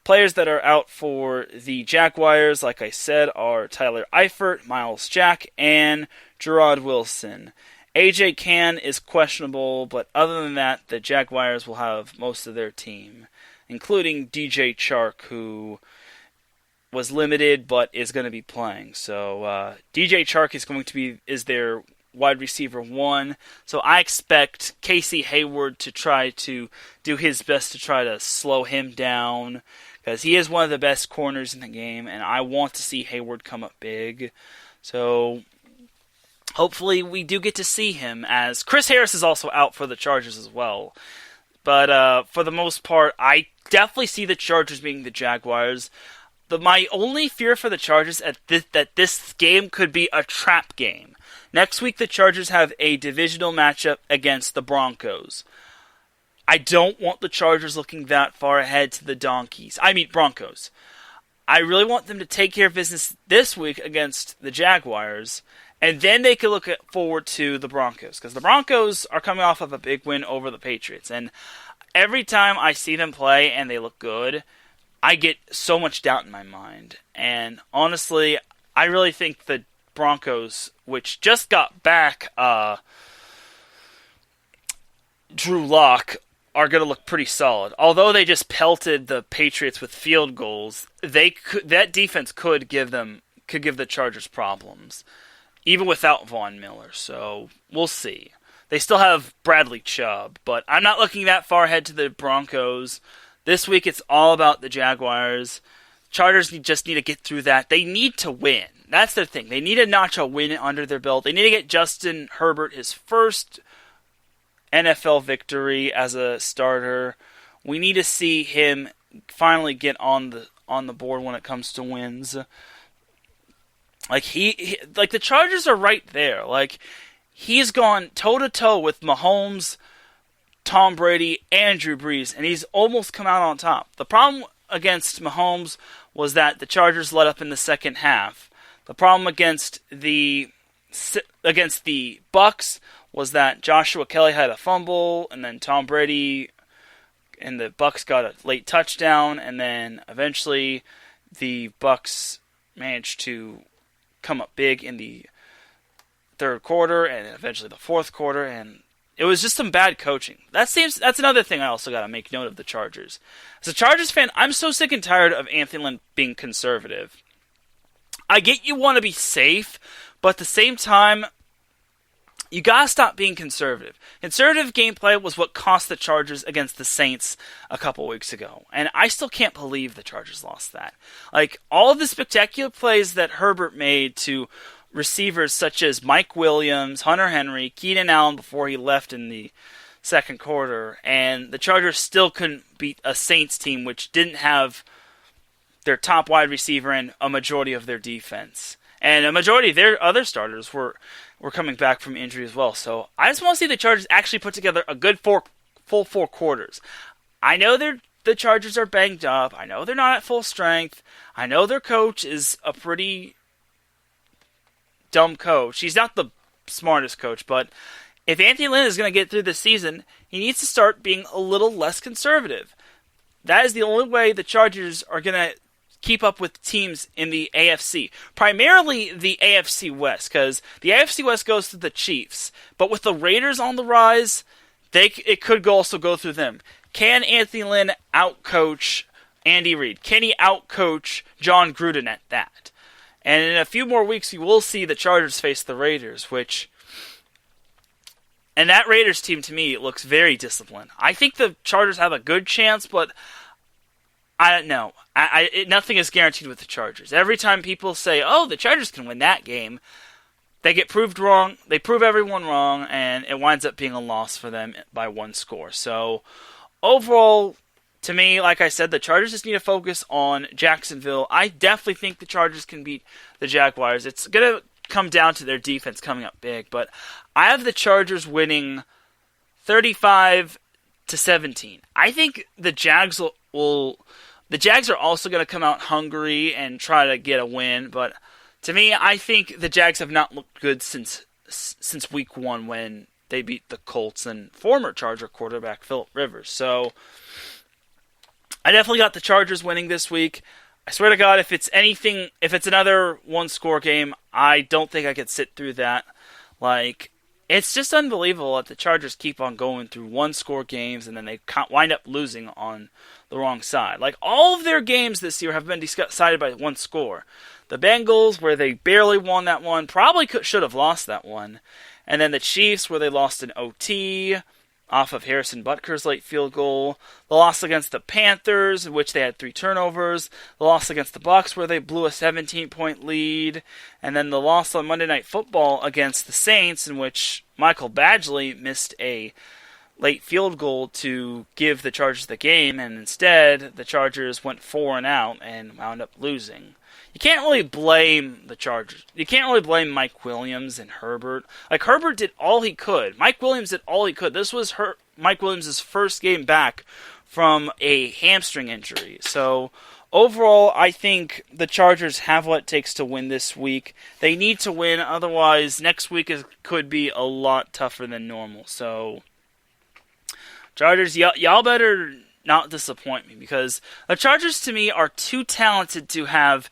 Players that are out for the Jaguars, like I said, are Tyler Eifert, Miles Jack, and Gerard Wilson. AJ Cann is questionable, but other than that, the Jaguars will have most of their team, including DJ Chark, who was limited but is going to be playing. So DJ Chark is their wide receiver 1. So I expect Casey Hayward to try to do his best to try to slow him down, because he is one of the best corners in the game, and I want to see Hayward come up big. So hopefully we do get to see him, as Chris Harris is also out for the Chargers as well. But for the most part, I definitely see the Chargers being the Jaguars. My only fear for the Chargers is that this game could be a trap game. Next week, the Chargers have a divisional matchup against the Broncos. I don't want the Chargers looking that far ahead to the Broncos. I really want them to take care of business this week against the Jaguars, And then they could look forward to the Broncos, because the Broncos are coming off of a big win over the Patriots. And every time I see them play and they look good, I get so much doubt in my mind. And honestly, I really think the Broncos, which just got back Drew Lock, are going to look pretty solid. Although they just pelted the Patriots with field goals, that defense could give the Chargers problems, even without Von Miller. So we'll see. They still have Bradley Chubb, but I'm not looking that far ahead to the Broncos. This week it's all about the Jaguars. Chargers just need to get through that. They need to win. That's their thing. They need to notch a win under their belt. They need to get Justin Herbert his first NFL victory as a starter. We need to see him finally get on the board when it comes to wins. Like the Chargers are right there. Like, he's gone toe to toe with Mahomes, Tom Brady, and Drew Brees, and he's almost come out on top. The problem against Mahomes was that the Chargers let up in the second half. The problem against the Bucs was that Joshua Kelly had a fumble, and then Tom Brady and the Bucs got a late touchdown, and then eventually the Bucs managed to come up big in the third quarter and eventually the fourth quarter, and it was just some bad coaching. That's another thing I also got to make note of the Chargers. As a Chargers fan, I'm so sick and tired of Anthony Lynn being conservative. I get you want to be safe, but at the same time, you gotta stop being conservative. Conservative gameplay was what cost the Chargers against the Saints a couple weeks ago. And I still can't believe the Chargers lost that. Like, all of the spectacular plays that Herbert made to receivers such as Mike Williams, Hunter Henry, Keenan Allen before he left in the second quarter, and the Chargers still couldn't beat a Saints team which didn't have their top wide receiver and a majority of their defense. And a majority of their other starters were coming back from injury as well. So I just want to see the Chargers actually put together a good full four quarters. I know the Chargers are banged up. I know they're not at full strength. I know their coach is a pretty dumb coach. He's not the smartest coach, but if Anthony Lynn is going to get through this season, he needs to start being a little less conservative. That is the only way the Chargers are going to keep up with teams in the AFC. Primarily the AFC West, because the AFC West goes to the Chiefs. But with the Raiders on the rise, it could also go through them. Can Anthony Lynn outcoach Andy Reid? Can he outcoach John Gruden at that? And in a few more weeks, you will see the Chargers face the Raiders, and that Raiders team, to me, looks very disciplined. I think the Chargers have a good chance, but I don't know. Nothing is guaranteed with the Chargers. Every time people say, oh, the Chargers can win that game, they get proved wrong. They prove everyone wrong, and it winds up being a loss for them by one score. So, overall, to me, like I said, the Chargers just need to focus on Jacksonville. I definitely think the Chargers can beat the Jaguars. It's going to come down to their defense coming up big, but I have the Chargers winning 35-17. I think the Jags the Jags are also going to come out hungry and try to get a win, but to me, I think the Jags have not looked good since week one when they beat the Colts and former Charger quarterback Phillip Rivers. So I definitely got the Chargers winning this week. I swear to God, if it's another one-score game, I don't think I could sit through that. Like, it's just unbelievable that the Chargers keep on going through one-score games and then they wind up losing on the wrong side. Like, all of their games this year have been decided by one score. The Bengals, where they barely won that one, probably should have lost that one. And then the Chiefs, where they lost in OT off of Harrison Butker's late field goal. The loss against the Panthers, in which they had 3 turnovers. The loss against the Bucs, where they blew a 17-point lead. And then the loss on Monday Night Football against the Saints, in which Michael Badgley missed a late field goal to give the Chargers the game, and instead the Chargers went 4-out and wound up losing. You can't really blame the Chargers. You can't really blame Mike Williams and Herbert. Like, Herbert did all he could. Mike Williams did all he could. This was Mike Williams' first game back from a hamstring injury. So, overall, I think the Chargers have what it takes to win this week. They need to win, otherwise next week could be a lot tougher than normal. So, Chargers, y'all better not disappoint me, because the Chargers to me are too talented to have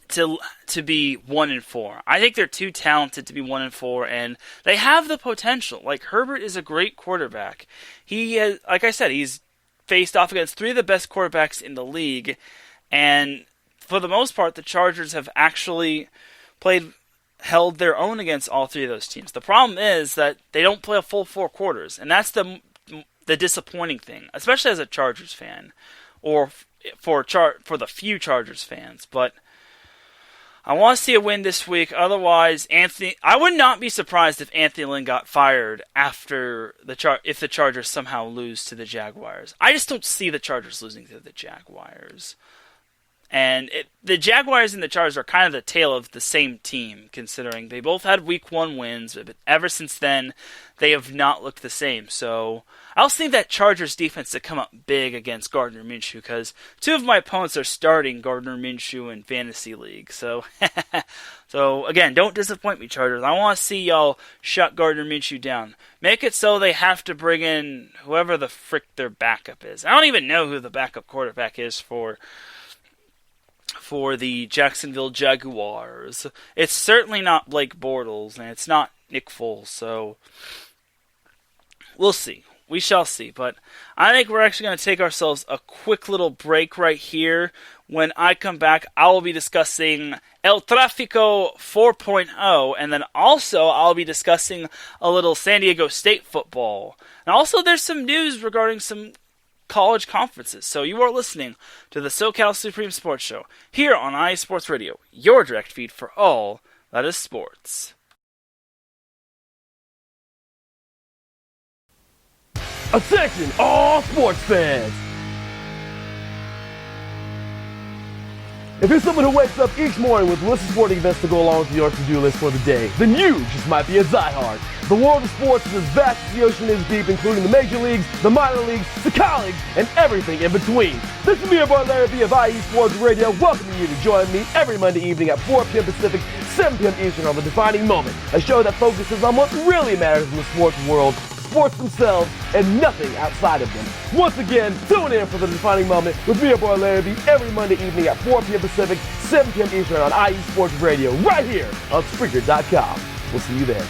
to be 1-4. I think they're too talented to be 1-4, and they have the potential. Like, Herbert is a great quarterback. He has, like I said, he's faced off against 3 of the best quarterbacks in the league, and for the most part, the Chargers have actually held their own against all 3 of those teams. The problem is that they don't play a full 4 quarters, and that's the disappointing thing, especially as a Chargers fan, or for the few Chargers fans. But I want to see a win this week. Otherwise, I would not be surprised if Anthony Lynn got fired after if the Chargers somehow lose to the Jaguars. I just don't see the Chargers losing to the Jaguars. And the Jaguars and the Chargers are kind of the tale of the same team, considering they both had Week 1 wins, but ever since then, they have not looked the same. So I also think that Chargers defense to come up big against Gardner Minshew, because 2 of my opponents are starting Gardner Minshew in Fantasy League. So, again, don't disappoint me, Chargers. I want to see y'all shut Gardner Minshew down. Make it so they have to bring in whoever the frick their backup is. I don't even know who the backup quarterback is for the Jacksonville Jaguars. It's certainly not Blake Bortles, and it's not Nick Foles, so we'll see. We shall see. But I think we're actually going to take ourselves a quick little break right here. When I come back, I will be discussing El Trafico 4.0, and then also I'll be discussing a little San Diego State football. And also there's some news regarding some college conferences. So you are listening to the SoCal Supreme Sports Show here on IE Sports Radio, your direct feed for all that is sports. Attention, all sports fans! If you're someone who wakes up each morning with a list of sporting events to go along with your to-do list for the day, then you just might be a diehard. The world of sports is as vast as the ocean is deep, including the major leagues, the minor leagues, the college, and everything in between. This is me, your boy Larry B of IE Sports Radio, welcoming you to join me every Monday evening at 4 p.m. Pacific, 7 p.m. Eastern on The Defining Moment, a show that focuses on what really matters in the sports world, sports themselves, and nothing outside of them. Once again, tune in for The Defining Moment with me, your boy Larry B, every Monday evening at 4 p.m. Pacific, 7 p.m. Eastern on IE Sports Radio, right here on Spreaker.com. We'll see you there.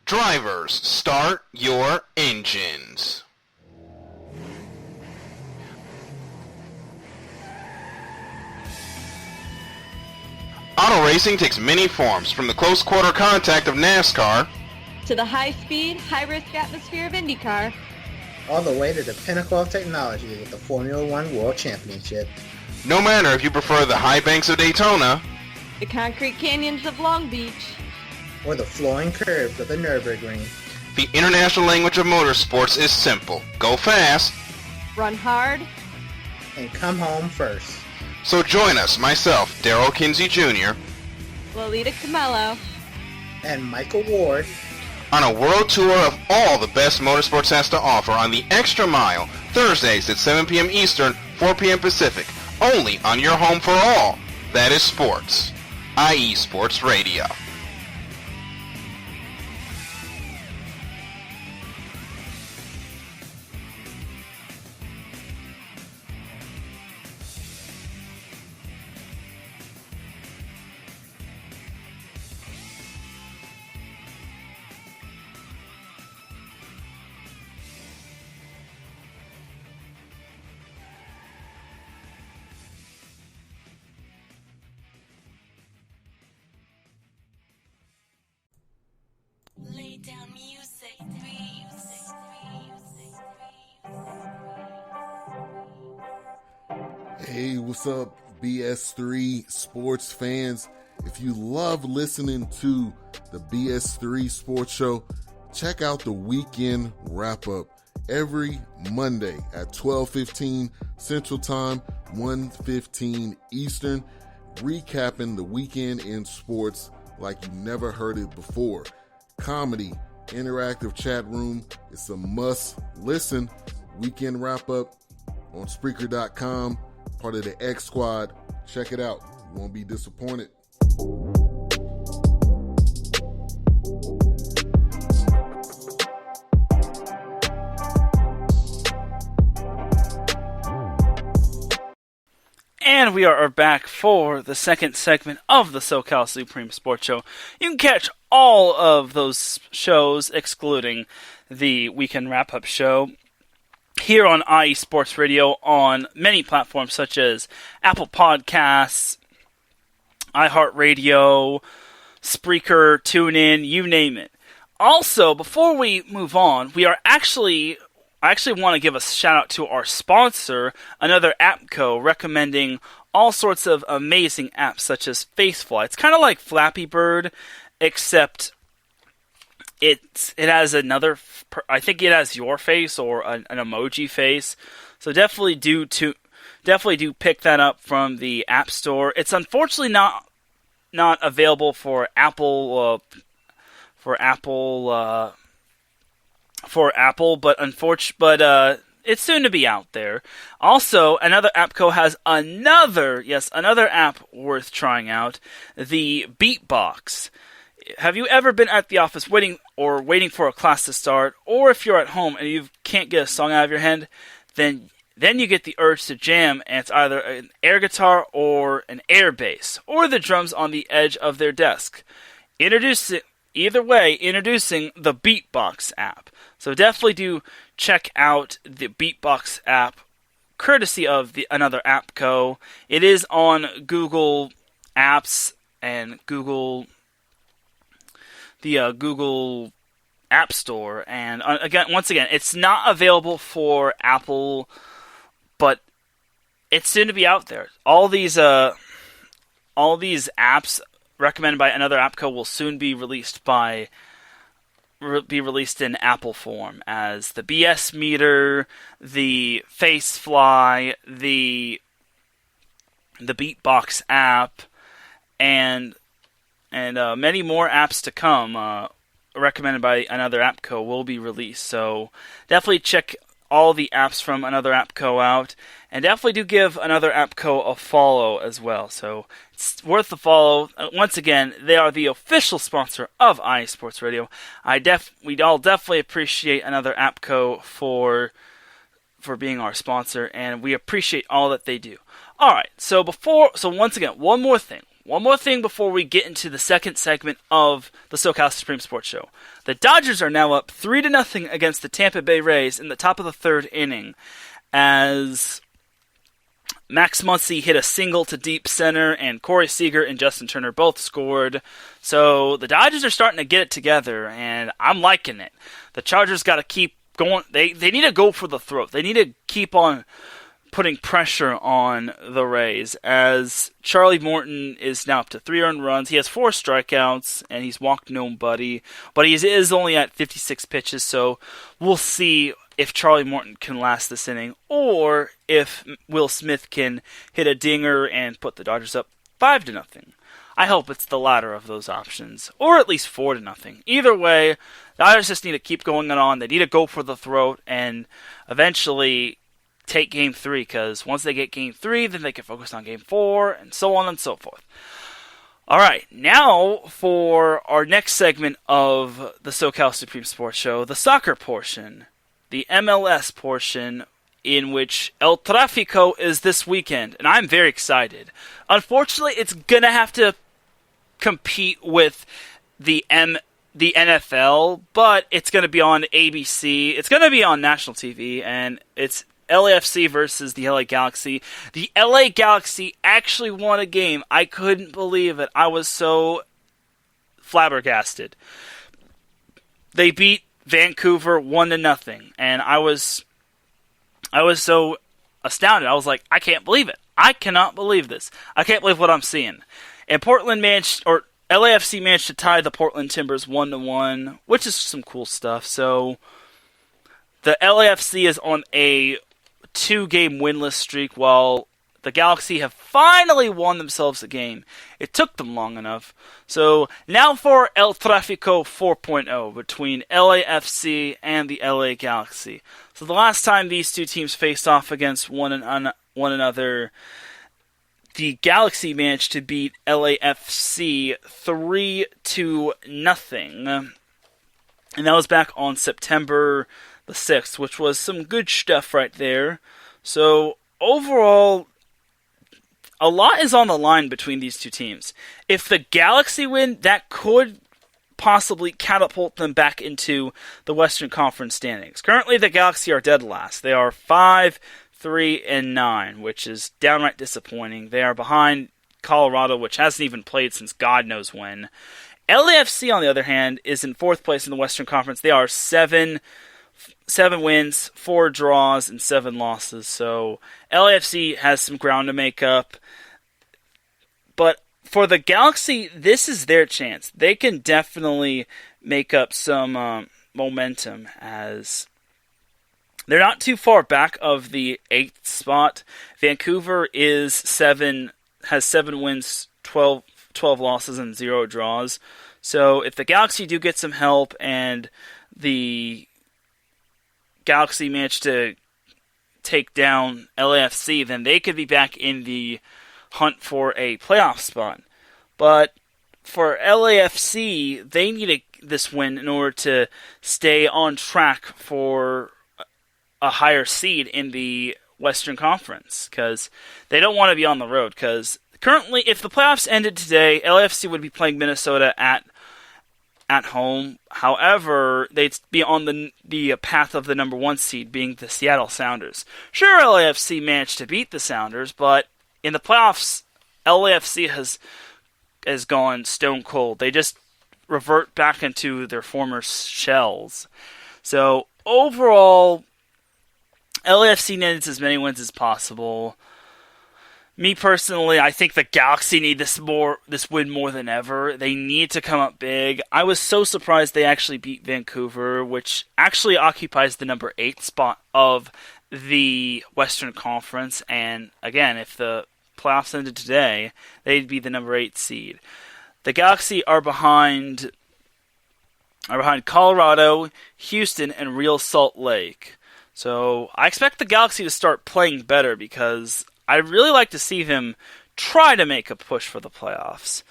Drivers, start your engines. Auto racing takes many forms, from the close quarter contact of NASCAR to the high-speed, high-risk atmosphere of IndyCar, all the way to the pinnacle of technology with the Formula One World Championship. No matter if you prefer the high banks of Daytona, the concrete canyons of Long Beach, or the flowing curves of the Nürburgring. The international language of motorsports is simple. Go fast, run hard, and come home first. So join us, myself, Darrell Kinsey Jr., Lolita Camello, and Michael Ward, on a world tour of all the best motorsports has to offer on the Extra Mile, Thursdays at 7 p.m. Eastern, 4 p.m. Pacific, only on your home for all that is sports, IE Sports Radio. Lay down music. Hey, what's up, BS3 sports fans? If you love listening to the BS3 Sports Show, check out the weekend wrap-up every Monday at 12:15 Central Time, 1:15 Eastern, recapping the weekend in sports like you never heard it before. Comedy, interactive chat room. It's a must listen. Weekend wrap up on Spreaker.com, part of the X Squad. Check it out. You won't be disappointed. And we are back for the second segment of the SoCal Supreme Sports Show. You can catch all of those shows, excluding the Weekend Wrap-Up Show, here on IE Sports Radio on many platforms such as Apple Podcasts, iHeartRadio, Spreaker, TuneIn, you name it. Also, before we move on, I actually want to give a shout out to our sponsor, another app co, recommending all sorts of amazing apps such as Facefly. It's kind of like Flappy Bird, except it has another. I think it has your face or an emoji face. So definitely do pick that up from the App Store. It's unfortunately not available for Apple. But it's soon to be out there. Also, another AppCo has another app worth trying out, the Beatbox. Have you ever been at the office waiting for a class to start, or if you're at home and you can't get a song out of your head, then you get the urge to jam, and it's either an air guitar or an air bass, or the drums on the edge of their desk. Introducing the Beatbox app. So definitely do check out the Beatbox app, courtesy of another app co. It is on Google Apps and Google App Store. And once again, it's not available for Apple, but it's soon to be out there. All these apps recommended by another app co will soon be released in Apple form, as the BS Meter, the Facefly, the Beatbox app, and many more apps to come, recommended by another app co, will be released. So definitely check all the apps from another app co out, and definitely do give another app co a follow as well. So it's worth the follow. Once again, they are the official sponsor of IE Sports Radio. We all definitely appreciate another app co for being our sponsor, and we appreciate all that they do. All right. So once again, one more thing before we get into the second segment of the SoCal Supreme Sports Show. The Dodgers are now up 3-0 against the Tampa Bay Rays in the top of the third inning, as Max Muncy hit a single to deep center, and Corey Seager and Justin Turner both scored. So the Dodgers are starting to get it together, and I'm liking it. The Chargers got to keep going. They need to go for the throat. They need to keep on putting pressure on the Rays, as Charlie Morton is now up to 3 earned runs. He has 4 strikeouts, and he's walked nobody, but he is only at 56 pitches, so we'll see if Charlie Morton can last this inning, or if Will Smith can hit a dinger and put the Dodgers up 5-0. I hope it's the latter of those options, or at least 4-0. Either way, the Dodgers just need to keep going on. They need to go for the throat and eventually take Game 3, because once they get Game 3, then they can focus on Game 4, and so on and so forth. All right, now for our next segment of the SoCal Supreme Sports Show, the soccer portion, the MLS portion, in which El Trafico is this weekend, and I'm very excited. Unfortunately, it's going to have to compete with the NFL, but it's going to be on ABC. It's going to be on national TV, and it's LAFC versus the LA Galaxy. The LA Galaxy actually won a game. I couldn't believe it. I was so flabbergasted. They beat Vancouver 1-0, and I was so astounded. I was like, I can't believe it. I cannot believe this. I can't believe what I'm seeing. And LAFC managed to tie the Portland Timbers 1-1, which is some cool stuff. So the LAFC is on a 2-game winless streak, while the Galaxy have finally won themselves a game. It took them long enough. So now for El Trafico 4.0 between LAFC and the LA Galaxy. So the last time these two teams faced off against one another, the Galaxy managed to beat LAFC 3-0. And that was back on September the 6th, which was some good stuff right there. So overall, a lot is on the line between these two teams. If the Galaxy win, that could possibly catapult them back into the Western Conference standings. Currently, the Galaxy are dead last. They are 5-3-9, which is downright disappointing. They are behind Colorado, which hasn't even played since God knows when. LAFC, on the other hand, is in 4th place in the Western Conference. They are 7 wins, 4 draws, and 7 losses. So LAFC has some ground to make up. But for the Galaxy, this is their chance. They can definitely make up some momentum, as they're not too far back of the 8th spot. Vancouver has 7 wins, 12 losses, and 0 draws. So if the Galaxy do get some help and the Galaxy manage to take down LAFC, then they could be back in the hunt for a playoff spot. But for LAFC, they need this win in order to stay on track for a higher seed in the Western Conference, because they don't want to be on the road. Because currently, if the playoffs ended today, LAFC would be playing Minnesota at home. However, they'd be on the path of the number 1 seed, being the Seattle Sounders. Sure, LAFC managed to beat the Sounders, but in the playoffs, LAFC has gone stone cold. They just revert back into their former shells. So overall, LAFC needs as many wins as possible. Me personally, I think the Galaxy need this win more than ever. They need to come up big. I was so surprised they actually beat Vancouver, which actually occupies the number 8 spot of the Western Conference. And again, if the playoffs ended today, they'd be the number 8 seed. The Galaxy are behind Colorado, Houston, and Real Salt Lake. So I expect the Galaxy to start playing better, because I'd really like to see them try to make a push for the playoffs.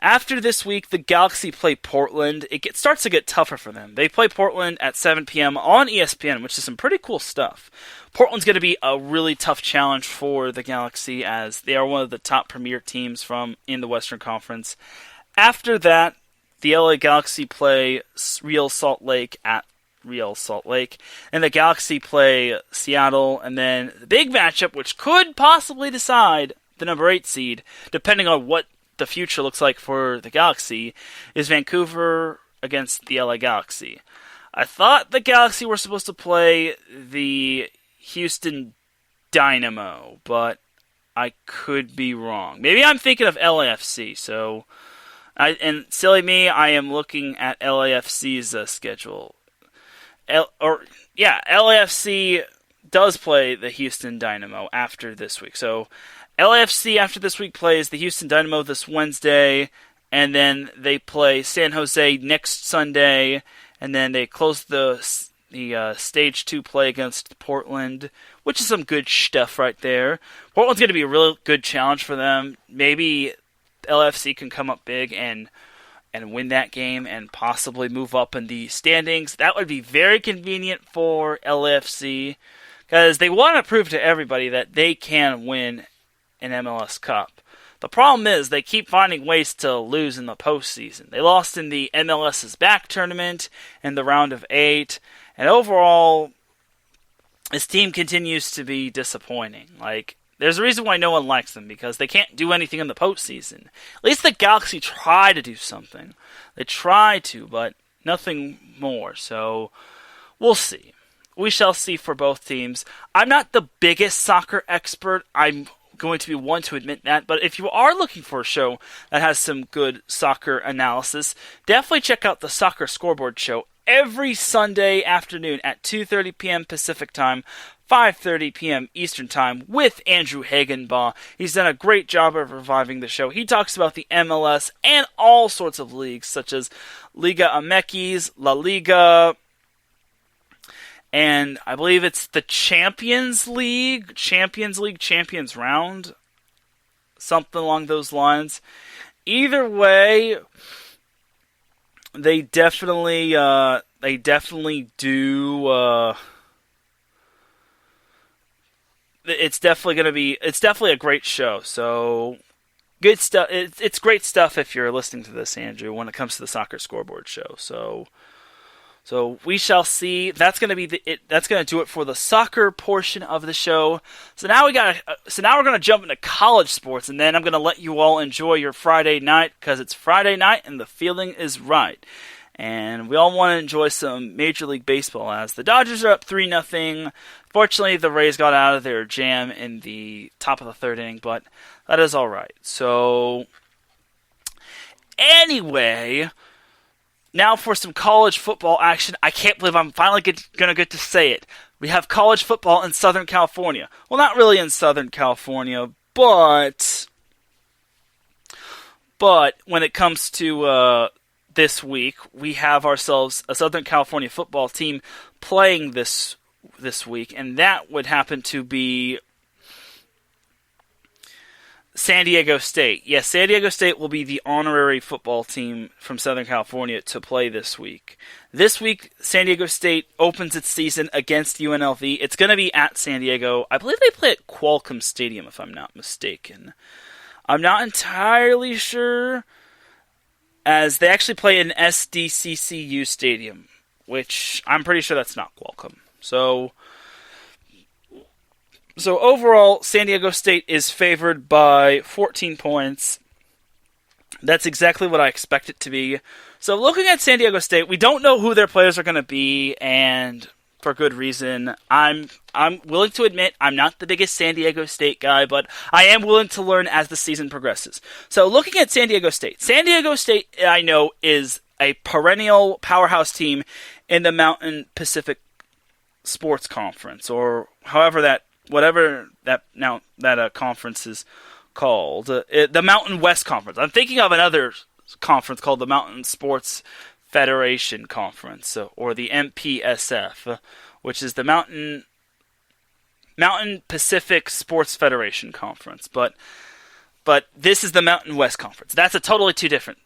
After this week, the Galaxy play Portland. It starts to get tougher for them. They play Portland at 7 p.m. on ESPN, which is some pretty cool stuff. Portland's going to be a really tough challenge for the Galaxy, as they are one of the top premier teams in the Western Conference. After that, the LA Galaxy play Real Salt Lake at Real Salt Lake, and the Galaxy play Seattle, and then the big matchup, which could possibly decide the number 8 seed, depending on what the future looks like for the Galaxy, is Vancouver against the LA Galaxy. I thought the Galaxy were supposed to play the Houston Dynamo, but I could be wrong. Maybe I'm thinking of LAFC, so and silly me, I am looking at LAFC's schedule. LAFC does play the Houston Dynamo after this week. So LAFC after this week plays the Houston Dynamo this Wednesday, and then they play San Jose next Sunday, and then they close the Stage 2 play against Portland, which is some good stuff right there. Portland's going to be a real good challenge for them. Maybe LAFC can come up big and win that game and possibly move up in the standings. That would be very convenient for LAFC, because they want to prove to everybody that they can win an MLS Cup. The problem is they keep finding ways to lose in the postseason. They lost in the MLS's back tournament in the round of 8, and overall, this team continues to be disappointing. There's a reason why no one likes them, because they can't do anything in the postseason. At least the Galaxy try to do something. They try to, but nothing more. So, we'll see. We shall see for both teams. I'm not the biggest soccer expert. I'm going to be one to admit that. But if you are looking for a show that has some good soccer analysis, definitely check out the Soccer Scoreboard Show every Sunday afternoon at 2:30 p.m. Pacific Time, 5:30 p.m. Eastern Time with Andrew Hagenbaugh. He's done a great job of reviving the show. He talks about the MLS and all sorts of leagues, such as Liga MX, La Liga, and I believe it's the Champions League, Champions Round, something along those lines. Either way, they definitely do. It's definitely a great show. So good stuff. It's great stuff if you're listening to this, Andrew, when it comes to the Soccer Scoreboard show. So we shall see. That's going to do it for the soccer portion of the show. So now we're going to jump into college sports, and then I'm going to let you all enjoy your Friday night, because it's Friday night and the feeling is right. And we all want to enjoy some Major League Baseball as the Dodgers are up 3-0. Fortunately, the Rays got out of their jam in the top of the third inning, but that is all right. So anyway, now for some college football action. I can't believe I'm finally going to get to say it. We have college football in Southern California. Well, not really in Southern California, but when it comes to this week, we have ourselves a Southern California football team playing this week, and that would happen to be San Diego State. Yes, San Diego State will be the honorary football team from Southern California to play this week. This week, San Diego State opens its season against UNLV. It's going to be at San Diego. I believe they play at Qualcomm Stadium, if I'm not mistaken. I'm not entirely sure, as they actually play in SDCCU Stadium, which I'm pretty sure that's not Qualcomm. So overall, San Diego State is favored by 14 points. That's exactly what I expect it to be. So looking at San Diego State, we don't know who their players are going to be, and for good reason. I'm willing to admit I'm not the biggest San Diego State guy, but I am willing to learn as the season progresses. So looking at San Diego State, I know, is a perennial powerhouse team in the Mountain Pacific Sports Conference, or whatever that conference is called, the Mountain West Conference. I'm thinking of another conference called the Mountain Sports Federation Conference, or the MPSF, which is the Mountain Pacific Sports Federation Conference. But this is the Mountain West Conference. That's a totally different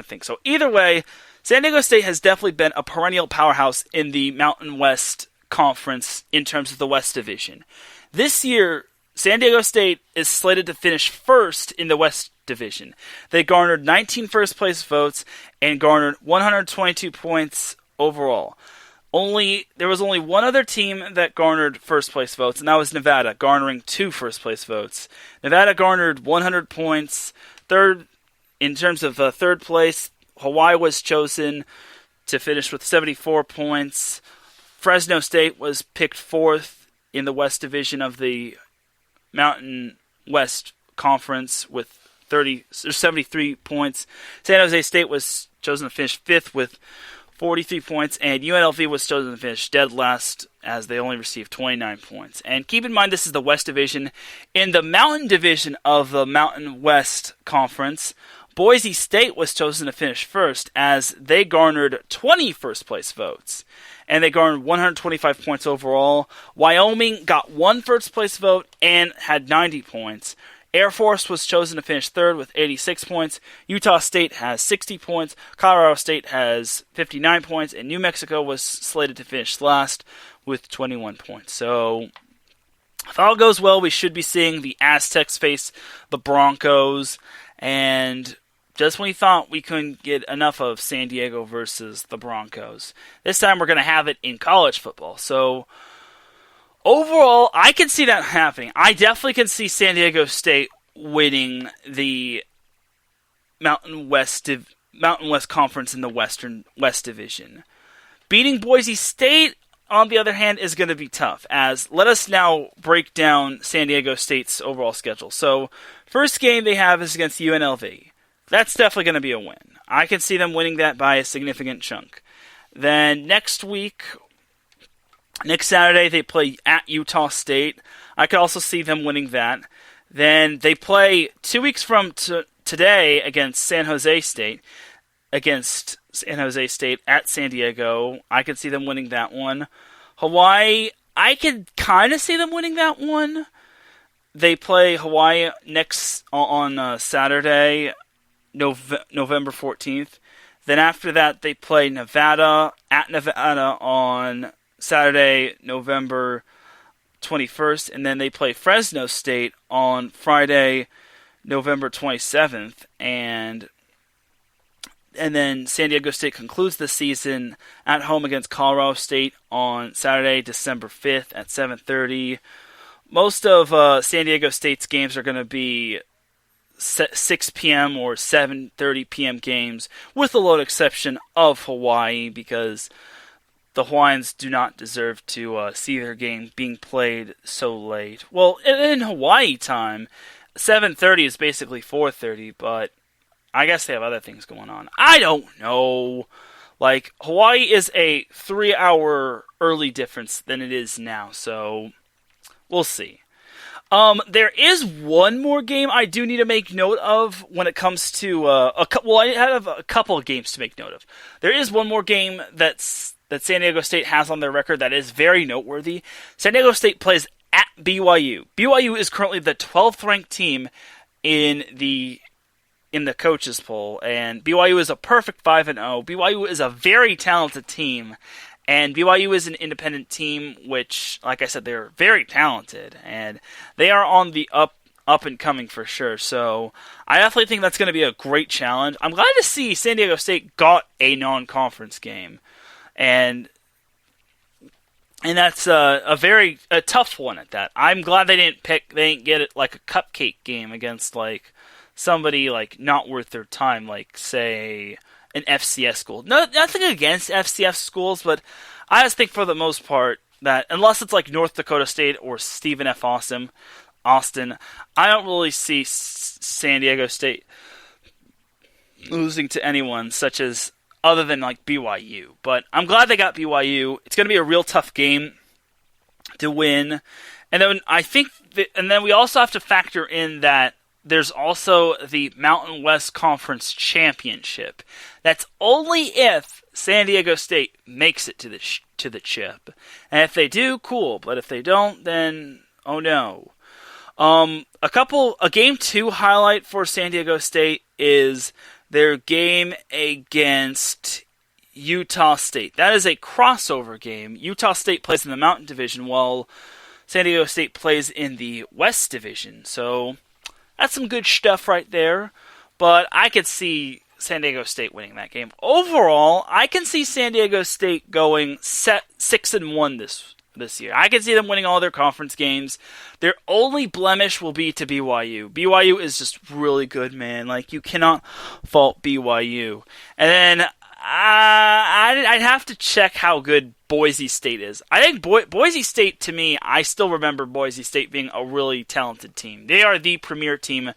thing. So either way, San Diego State has definitely been a perennial powerhouse in the Mountain West Conference in terms of the West Division. This year, San Diego State is slated to finish first in the West Division. They garnered 19 first-place votes and garnered 122 points overall. There was only one other team that garnered first-place votes, and that was Nevada, garnering 2 first-place votes. Nevada garnered 100 points. Third, in terms of third place, Hawaii was chosen to finish with 74 points. Fresno State was picked 4th in the West Division of the Mountain West Conference with 73 points. San Jose State was chosen to finish 5th with 43 points, and UNLV was chosen to finish dead last as they only received 29 points. And keep in mind, this is the West Division. In the Mountain Division of the Mountain West Conference, Boise State was chosen to finish first as they garnered 20 first-place votes, and they garnered 125 points overall. Wyoming got 1 first-place vote and had 90 points. Air Force was chosen to finish third with 86 points. Utah State has 60 points. Colorado State has 59 points. And New Mexico was slated to finish last with 21 points. So, if all goes well, we should be seeing the Aztecs face the Broncos. And just when we thought we couldn't get enough of San Diego versus the Broncos, this time we're going to have it in college football. So, overall, I can see that happening. I definitely can see San Diego State winning the Mountain West Conference in the West Division. Beating Boise State, on the other hand, is going to be tough. Let us now break down San Diego State's overall schedule. So, first game they have is against UNLV. That's definitely going to be a win. I can see them winning that by a significant chunk. Then next Saturday, they play at Utah State. I could also see them winning that. Then they play 2 weeks from today against San Jose State. Against San Jose State at San Diego. I could see them winning that one. Hawaii, I could kind of see them winning that one. They play Hawaii next on Saturday, November 14th. Then after that, they play Nevada at Nevada on Saturday, November 21st. And then they play Fresno State on Friday, November 27th. And then San Diego State concludes the season at home against Colorado State on Saturday, December 5th at 7:30. Most of San Diego State's games are going to be 6 p.m. or 7:30 p.m. games, with the lone exception of Hawaii, because the Hawaiians do not deserve to see their game being played so late. Well, in Hawaii time, 7:30 is basically 4:30, but I guess they have other things going on. I don't know. Like, Hawaii is a 3-hour early difference than it is now, so we'll see. There is one more game I do need to make note of when it comes to I have a couple of games to make note of. There is one more game that San Diego State has on their record that is very noteworthy. San Diego State plays at BYU. BYU is currently the 12th ranked team in the coaches poll, and BYU is a perfect 5-0. BYU is a very talented team, and BYU is an independent team, which, like I said, they're very talented, and they are on the up and coming for sure. So I definitely think that's going to be a great challenge. I'm glad to see San Diego State got a non-conference game, and that's a tough one at that. I'm glad they didn't get it like a cupcake game against like somebody like not worth their time, like say an FCS school. No, nothing against FCS schools, but I just think for the most part that unless it's like North Dakota State or Stephen F. Austin, I don't really see San Diego State losing to anyone such as other than like BYU. But I'm glad they got BYU. It's going to be a real tough game to win. And then I think and then we also have to factor in that there's also the Mountain West Conference Championship. That's only if San Diego State makes it to the chip. And if they do, cool. But if they don't, then oh no. A game 2 highlight for San Diego State is their game against Utah State. That is a crossover game. Utah State plays in the Mountain Division while San Diego State plays in the West Division. So that's some good stuff right there, but I could see San Diego State winning that game. Overall, I can see San Diego State going 6-1 this year. I can see them winning all their conference games. Their only blemish will be to BYU. BYU is just really good, man. Like, you cannot fault BYU. And then I'd have to check how good Boise State is. I think Boise State, to me, I still remember Boise State being a really talented team. They are the premier team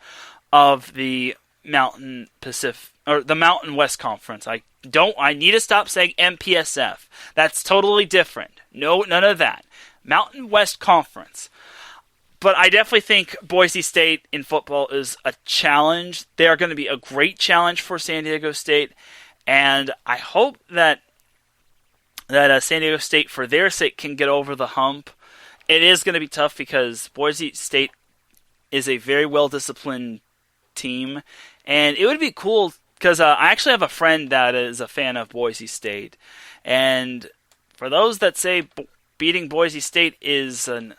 of the Mountain West Conference. I need to stop saying MPSF. That's totally different. No, none of that. Mountain West Conference. But I definitely think Boise State in football is a challenge. They are going to be a great challenge for San Diego State. And I hope that San Diego State, for their sake, can get over the hump. It is going to be tough because Boise State is a very well-disciplined team. And it would be cool because I actually have a friend that is a fan of Boise State. And for those that say beating Boise State is an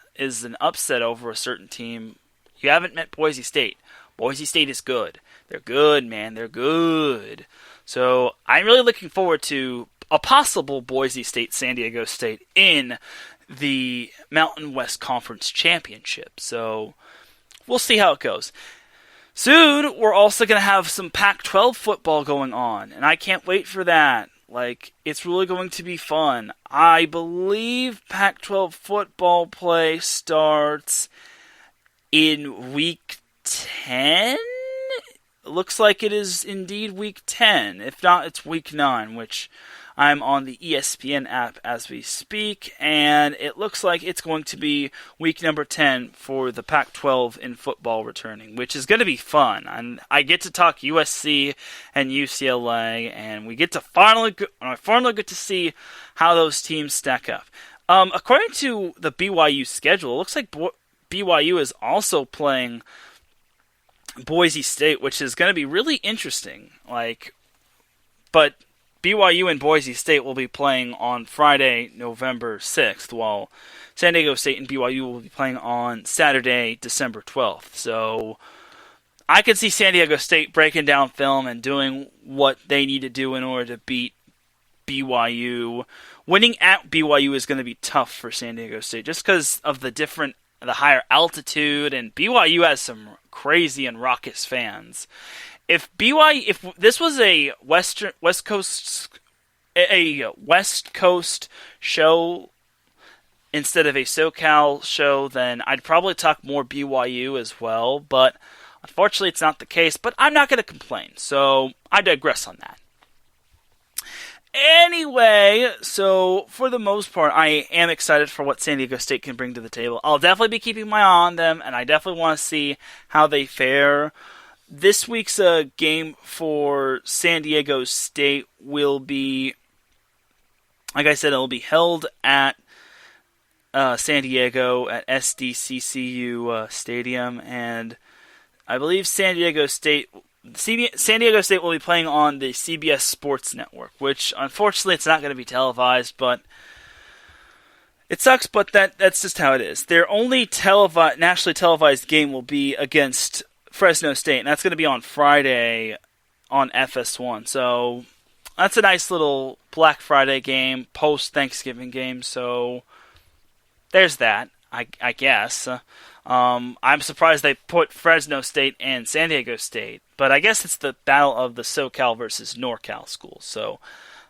upset over a certain team, you haven't met Boise State. Boise State is good. They're good, man. They're good. So I'm really looking forward to a possible Boise State-San Diego State in the Mountain West Conference Championship. So we'll see how it goes. Soon, we're also going to have some Pac-12 football going on, and I can't wait for that. Like, it's really going to be fun. I believe Pac-12 football play starts in Week 10? Looks like it is indeed Week 10. If not, it's Week 9, which I'm on the ESPN app as we speak, and it looks like it's going to be week number 10 for the Pac-12 in football returning, which is going to be fun. And I get to talk USC and UCLA, and we get to finally get to see how those teams stack up. According to the BYU schedule, it looks like BYU is also playing Boise State, which is going to be really interesting. But BYU and Boise State will be playing on Friday, November 6th, while San Diego State and BYU will be playing on Saturday, December 12th. So I could see San Diego State breaking down film and doing what they need to do in order to beat BYU. Winning at BYU is going to be tough for San Diego State just because of the higher altitude, and BYU has some crazy and raucous fans. If this was a West Coast show instead of a SoCal show, then I'd probably talk more BYU as well. But unfortunately, it's not the case. But I'm not going to complain, so I digress on that. Anyway, so for the most part, I am excited for what San Diego State can bring to the table. I'll definitely be keeping my eye on them, and I definitely want to see how they fare. This week's game for San Diego State will be, like I said, it will be held at San Diego at SDCCU Stadium, and I believe San Diego State will be playing on the CBS Sports Network, which unfortunately it's not going to be televised, but it sucks, but that's just how it is. Their only nationally televised game will be against Fresno State, and that's going to be on Friday on FS1. So that's a nice little Black Friday game, post-Thanksgiving game, so there's that, I guess. I'm surprised they put Fresno State and San Diego State, but I guess it's the battle of the SoCal versus NorCal schools, so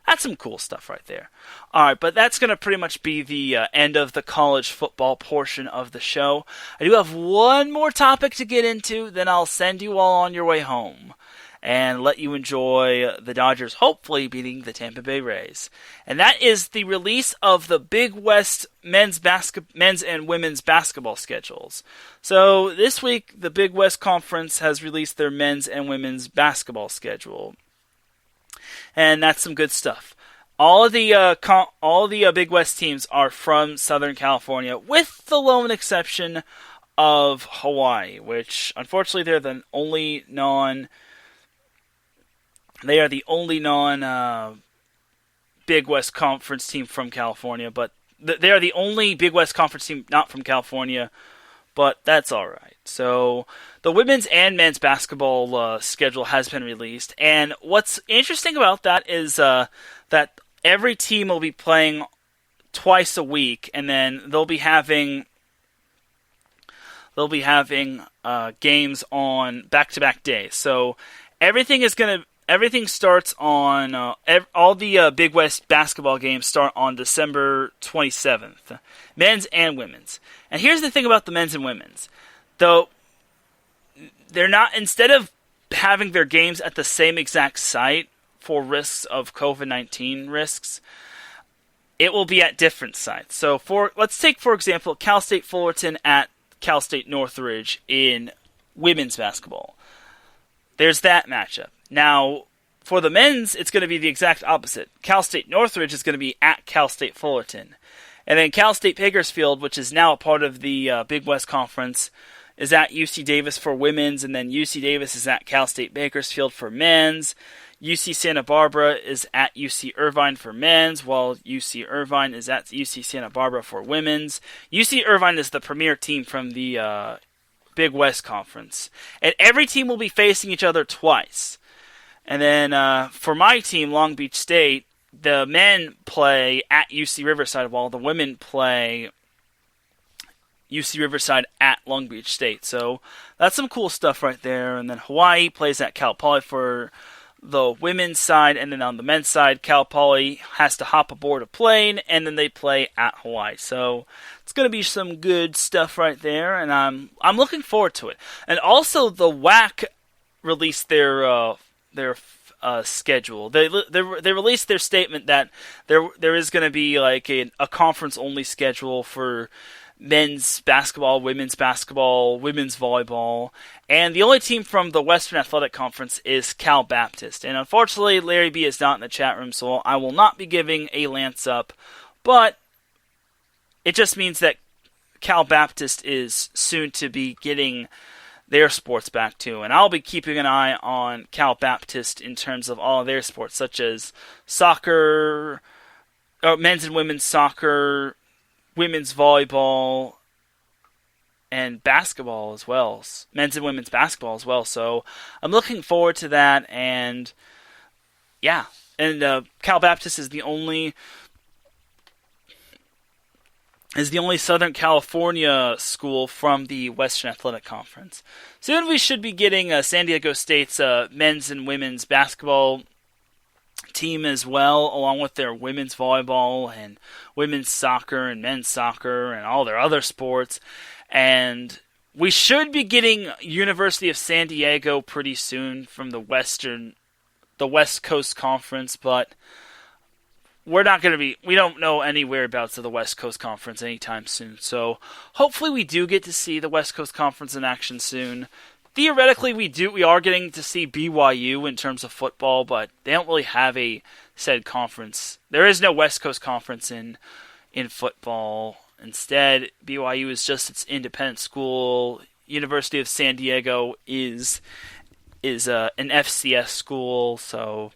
that's some cool stuff right there. Alright, but that's going to pretty much be the end of the college football portion of the show. I do have one more topic to get into, then I'll send you all on your way home and let you enjoy the Dodgers hopefully beating the Tampa Bay Rays. And that is the release of the Big West men's and women's basketball schedules. So this week, the Big West Conference has released their men's and women's basketball schedule. And that's some good stuff. All of the Big West teams are from Southern California, with the lone exception of Hawaii, which unfortunately they're the only non Big West Conference team from California, but they are the only Big West Conference team not from California, but that's all right. So the women's and men's basketball schedule has been released, and what's interesting about that is that every team will be playing twice a week, and then they'll be having games on back-to-back days. So everything starts on all the Big West basketball games start on December 27th, men's and women's. And here's the thing about the men's and women's, though they're not, instead of having their games at the same exact site for risks of COVID-19 risks, it will be at different sites. So let's take, for example, Cal State Fullerton at Cal State Northridge in women's basketball. There's that matchup. Now, for the men's, it's going to be the exact opposite. Cal State Northridge is going to be at Cal State Fullerton. And then Cal State Bakersfield, which is now a part of the Big West Conference, is at UC Davis for women's, and then UC Davis is at Cal State Bakersfield for men's. UC Santa Barbara is at UC Irvine for men's, while UC Irvine is at UC Santa Barbara for women's. UC Irvine is the premier team from the Big West Conference. And every team will be facing each other twice. And then for my team, Long Beach State, the men play at UC Riverside, while the women play UC Riverside at Long Beach State. So that's some cool stuff right there. And then Hawaii plays at Cal Poly for the women's side, and then on the men's side, Cal Poly has to hop aboard a plane, and then they play at Hawaii. So it's going to be some good stuff right there, and I'm looking forward to it. And also, the WAC released their schedule. They released their statement that there is going to be like a conference only schedule for men's basketball, women's volleyball, and the only team from the Western Athletic Conference is Cal Baptist. And unfortunately, Larry B is not in the chat room, so I will not be giving a lance up, but it just means that Cal Baptist is soon to be getting their sports back too, and I'll be keeping an eye on Cal Baptist in terms of all of their sports, such as soccer, men's and women's soccer, women's volleyball, and basketball as well. Men's and women's basketball as well. So I'm looking forward to that, and yeah. And Cal Baptist is the only Southern California school from the Western Athletic Conference. Soon we should be getting San Diego State's men's and women's basketball team as well, along with their women's volleyball and women's soccer and men's soccer and all their other sports. And we should be getting University of San Diego pretty soon from the West Coast Conference, but we don't know any whereabouts of the West Coast Conference anytime soon. So hopefully we do get to see the West Coast Conference in action soon. Theoretically, we are getting to see BYU in terms of football, but they don't really have a said conference. There is no West Coast Conference in football. Instead, BYU is just its independent school. University of San Diego is an FCS school, so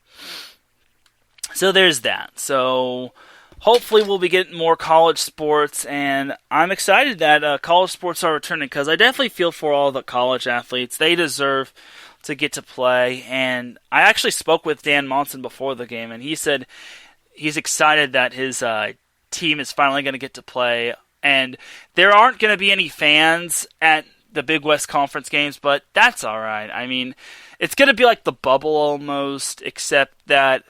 there's that. So hopefully we'll be getting more college sports, and I'm excited that college sports are returning, because I definitely feel for all the college athletes. They deserve to get to play, and I actually spoke with Dan Monson before the game, and he said he's excited that his team is finally going to get to play, and there aren't going to be any fans at the Big West Conference games, but that's all right. I mean, it's going to be like the bubble almost, except that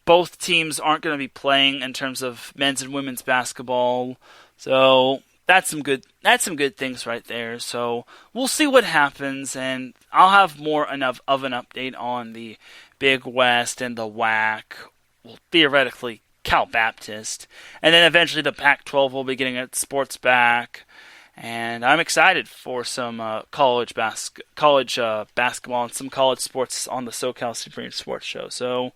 both teams aren't going to be playing in terms of men's and women's basketball. So that's some good things right there. So we'll see what happens, and I'll have more enough of an update on the Big West and the WAC. Well, theoretically, Cal Baptist, and then eventually the Pac-12 will be getting its sports back. And I'm excited for some college basketball and some college sports on the SoCal Supreme Sports Show. So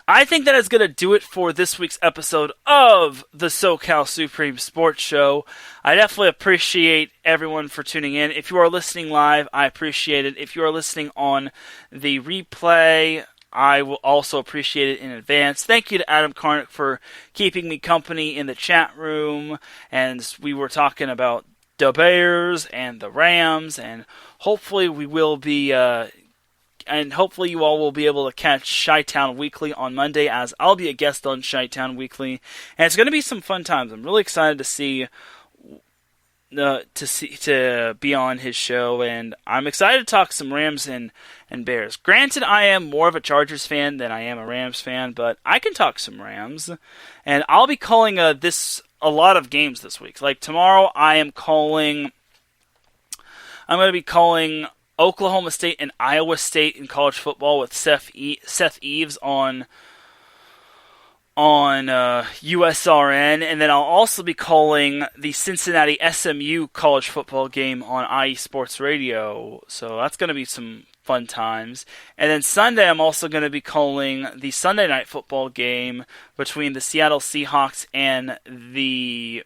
I think that is going to do it for this week's episode of the SoCal Supreme Sports Show. I definitely appreciate everyone for tuning in. If you are listening live, I appreciate it. If you are listening on the replay, I will also appreciate it in advance. Thank you to Adam Karnick for keeping me company in the chat room. And we were talking about the Bears and the Rams, and hopefully we will be, and hopefully you all will be able to catch Chi-Town Weekly on Monday, as I'll be a guest on Chi-Town Weekly, and it's going to be some fun times. I'm really excited to be on his show, and I'm excited to talk some Rams and Bears. Granted, I am more of a Chargers fan than I am a Rams fan, but I can talk some Rams, and I'll be calling a lot of games this week. Like tomorrow, I'm going to be calling Oklahoma State and Iowa State in college football with Seth Eves on USRN, and then I'll also be calling the Cincinnati SMU college football game on IE Sports Radio, so that's going to be some fun times. And then Sunday, I'm also going to be calling the Sunday night football game between the Seattle Seahawks and the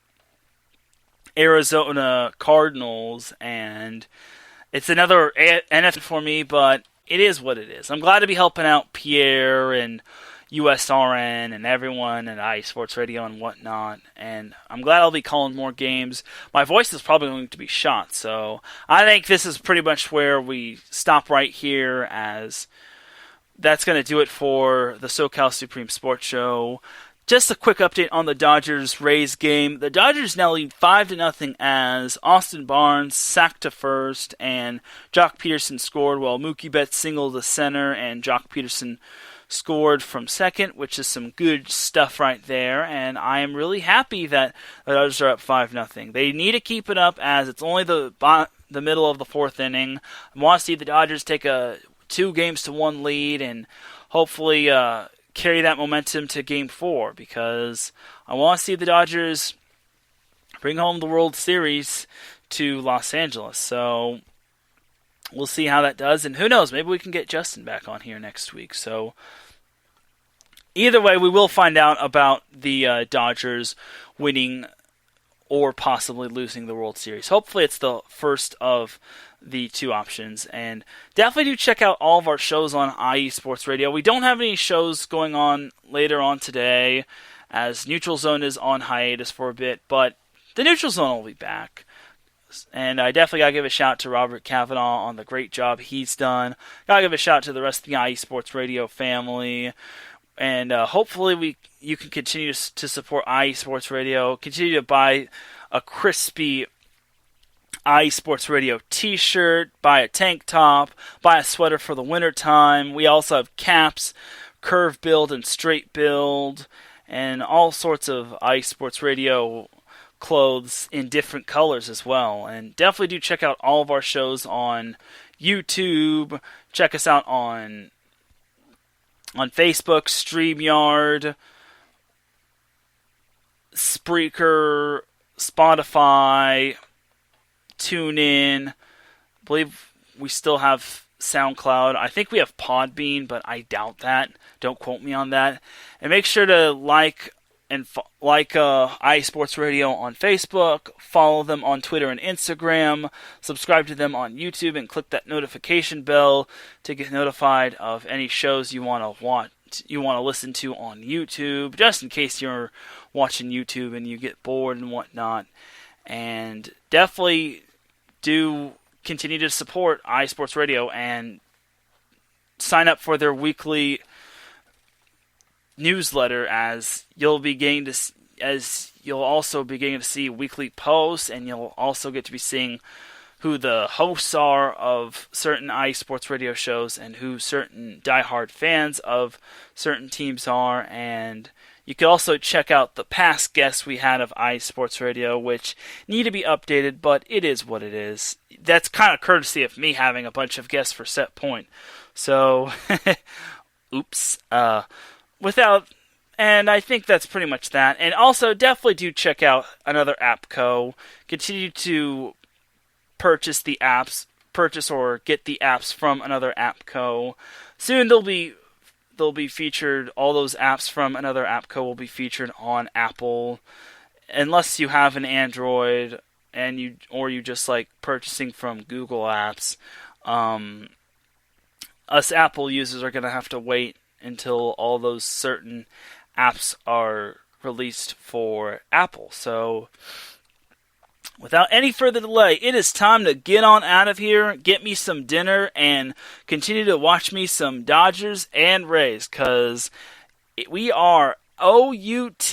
Arizona Cardinals, and it's another NFL for me, but it is what it is. I'm glad to be helping out Pierre and USRN and everyone at iSports Radio and whatnot, and I'm glad I'll be calling more games. My voice is probably going to be shot, so I think this is pretty much where we stop right here, as that's going to do it for the SoCal Supreme Sports Show. Just a quick update on the Dodgers-Rays game. The Dodgers now lead 5-0 as Austin Barnes sacked to first and Jock Peterson scored, while Mookie Betts singled to center and Jock Peterson scored from second, which is some good stuff right there. And I am really happy that the Dodgers are up 5-0. They need to keep it up as it's only the middle of the fourth inning. I want to see the Dodgers take a 2-1 lead and hopefully carry that momentum to Game 4, because I want to see the Dodgers bring home the World Series to Los Angeles. So we'll see how that does, and who knows, maybe we can get Justin back on here next week. So either way, we will find out about the Dodgers winning or possibly losing the World Series. Hopefully it's the first of the two options. And definitely do check out all of our shows on IE Sports Radio. We don't have any shows going on later on today, as Neutral Zone is on hiatus for a bit, but the Neutral Zone will be back. And I definitely got to give a shout to Robert Kavanaugh on the great job he's done. Got to give a shout to the rest of the IE Sports Radio family. And hopefully you can continue to support IE Sports Radio. Continue to buy a crispy IE Sports Radio t-shirt, buy a tank top, buy a sweater for the winter time. We also have caps, curve build and straight build, and all sorts of IE Sports Radio clothes in different colors as well. And definitely do check out all of our shows on YouTube. Check us out on Facebook, StreamYard, Spreaker, Spotify, TuneIn. I believe we still have SoundCloud. I think we have Podbean, but I doubt that. Don't quote me on that. And make sure to like IE Sports Radio on Facebook, follow them on Twitter and Instagram, subscribe to them on YouTube, and click that notification bell to get notified of any shows you want to listen to on YouTube, just in case you're watching YouTube and you get bored and whatnot. And definitely do continue to support IE Sports Radio and sign up for their weekly newsletter, as you'll also be getting to see weekly posts, and you'll also get to be seeing who the hosts are of certain IE Sports Radio shows and who certain diehard fans of certain teams are. And you can also check out the past guests we had of IE Sports Radio, which need to be updated, but it is what it is. That's kind of courtesy of me having a bunch of guests for Set Point. So, oops. And I think that's pretty much that. And also, definitely do check out another AppCo. Continue to purchase or get the apps from another AppCo. Soon they'll be featured. All those apps from another AppCo will be featured on Apple, unless you have an Android and you just like purchasing from Google Apps. Us Apple users are going to have to wait until all those certain apps are released for Apple. So, without any further delay, it is time to get on out of here, get me some dinner, and continue to watch me some Dodgers and Rays, because we are OUT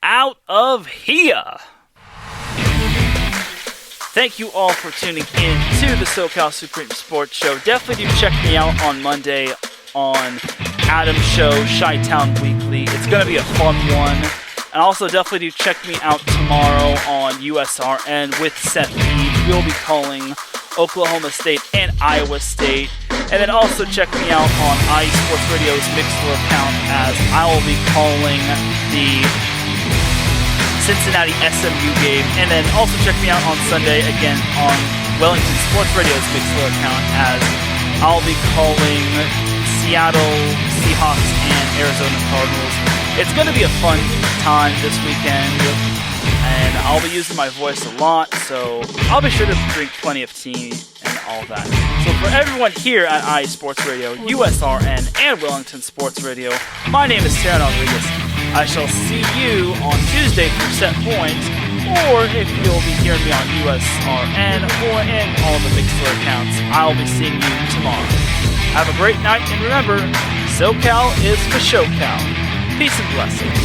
out of here. Thank you all for tuning in to the SoCal Supreme Sports Show. Definitely do check me out on Monday on Adam's show, Chi-Town Weekly. It's going to be a fun one. And also definitely do check me out tomorrow on USRN with Seth Mead. We'll be calling Oklahoma State and Iowa State. And then also check me out on IE Sports Radio's Mixler account, as I will be calling the Cincinnati SMU game. And then also check me out on Sunday again on Wellington Sports Radio's Mixler account, as I'll be calling Seattle Seahawks and Arizona Cardinals. It's going to be a fun time this weekend, and I'll be using my voice a lot, so I'll be sure to drink plenty of tea and all that. So for everyone here at IE Sports Radio, USRN, and Wellington Sports Radio, my name is Teran Rodriguez. I shall see you on Tuesday for Set Point, or if you'll be hearing me on USRN or in all the Mixler accounts, I'll be seeing you tomorrow. Have a great night, and remember, SoCal is for SoCal. Peace and blessings.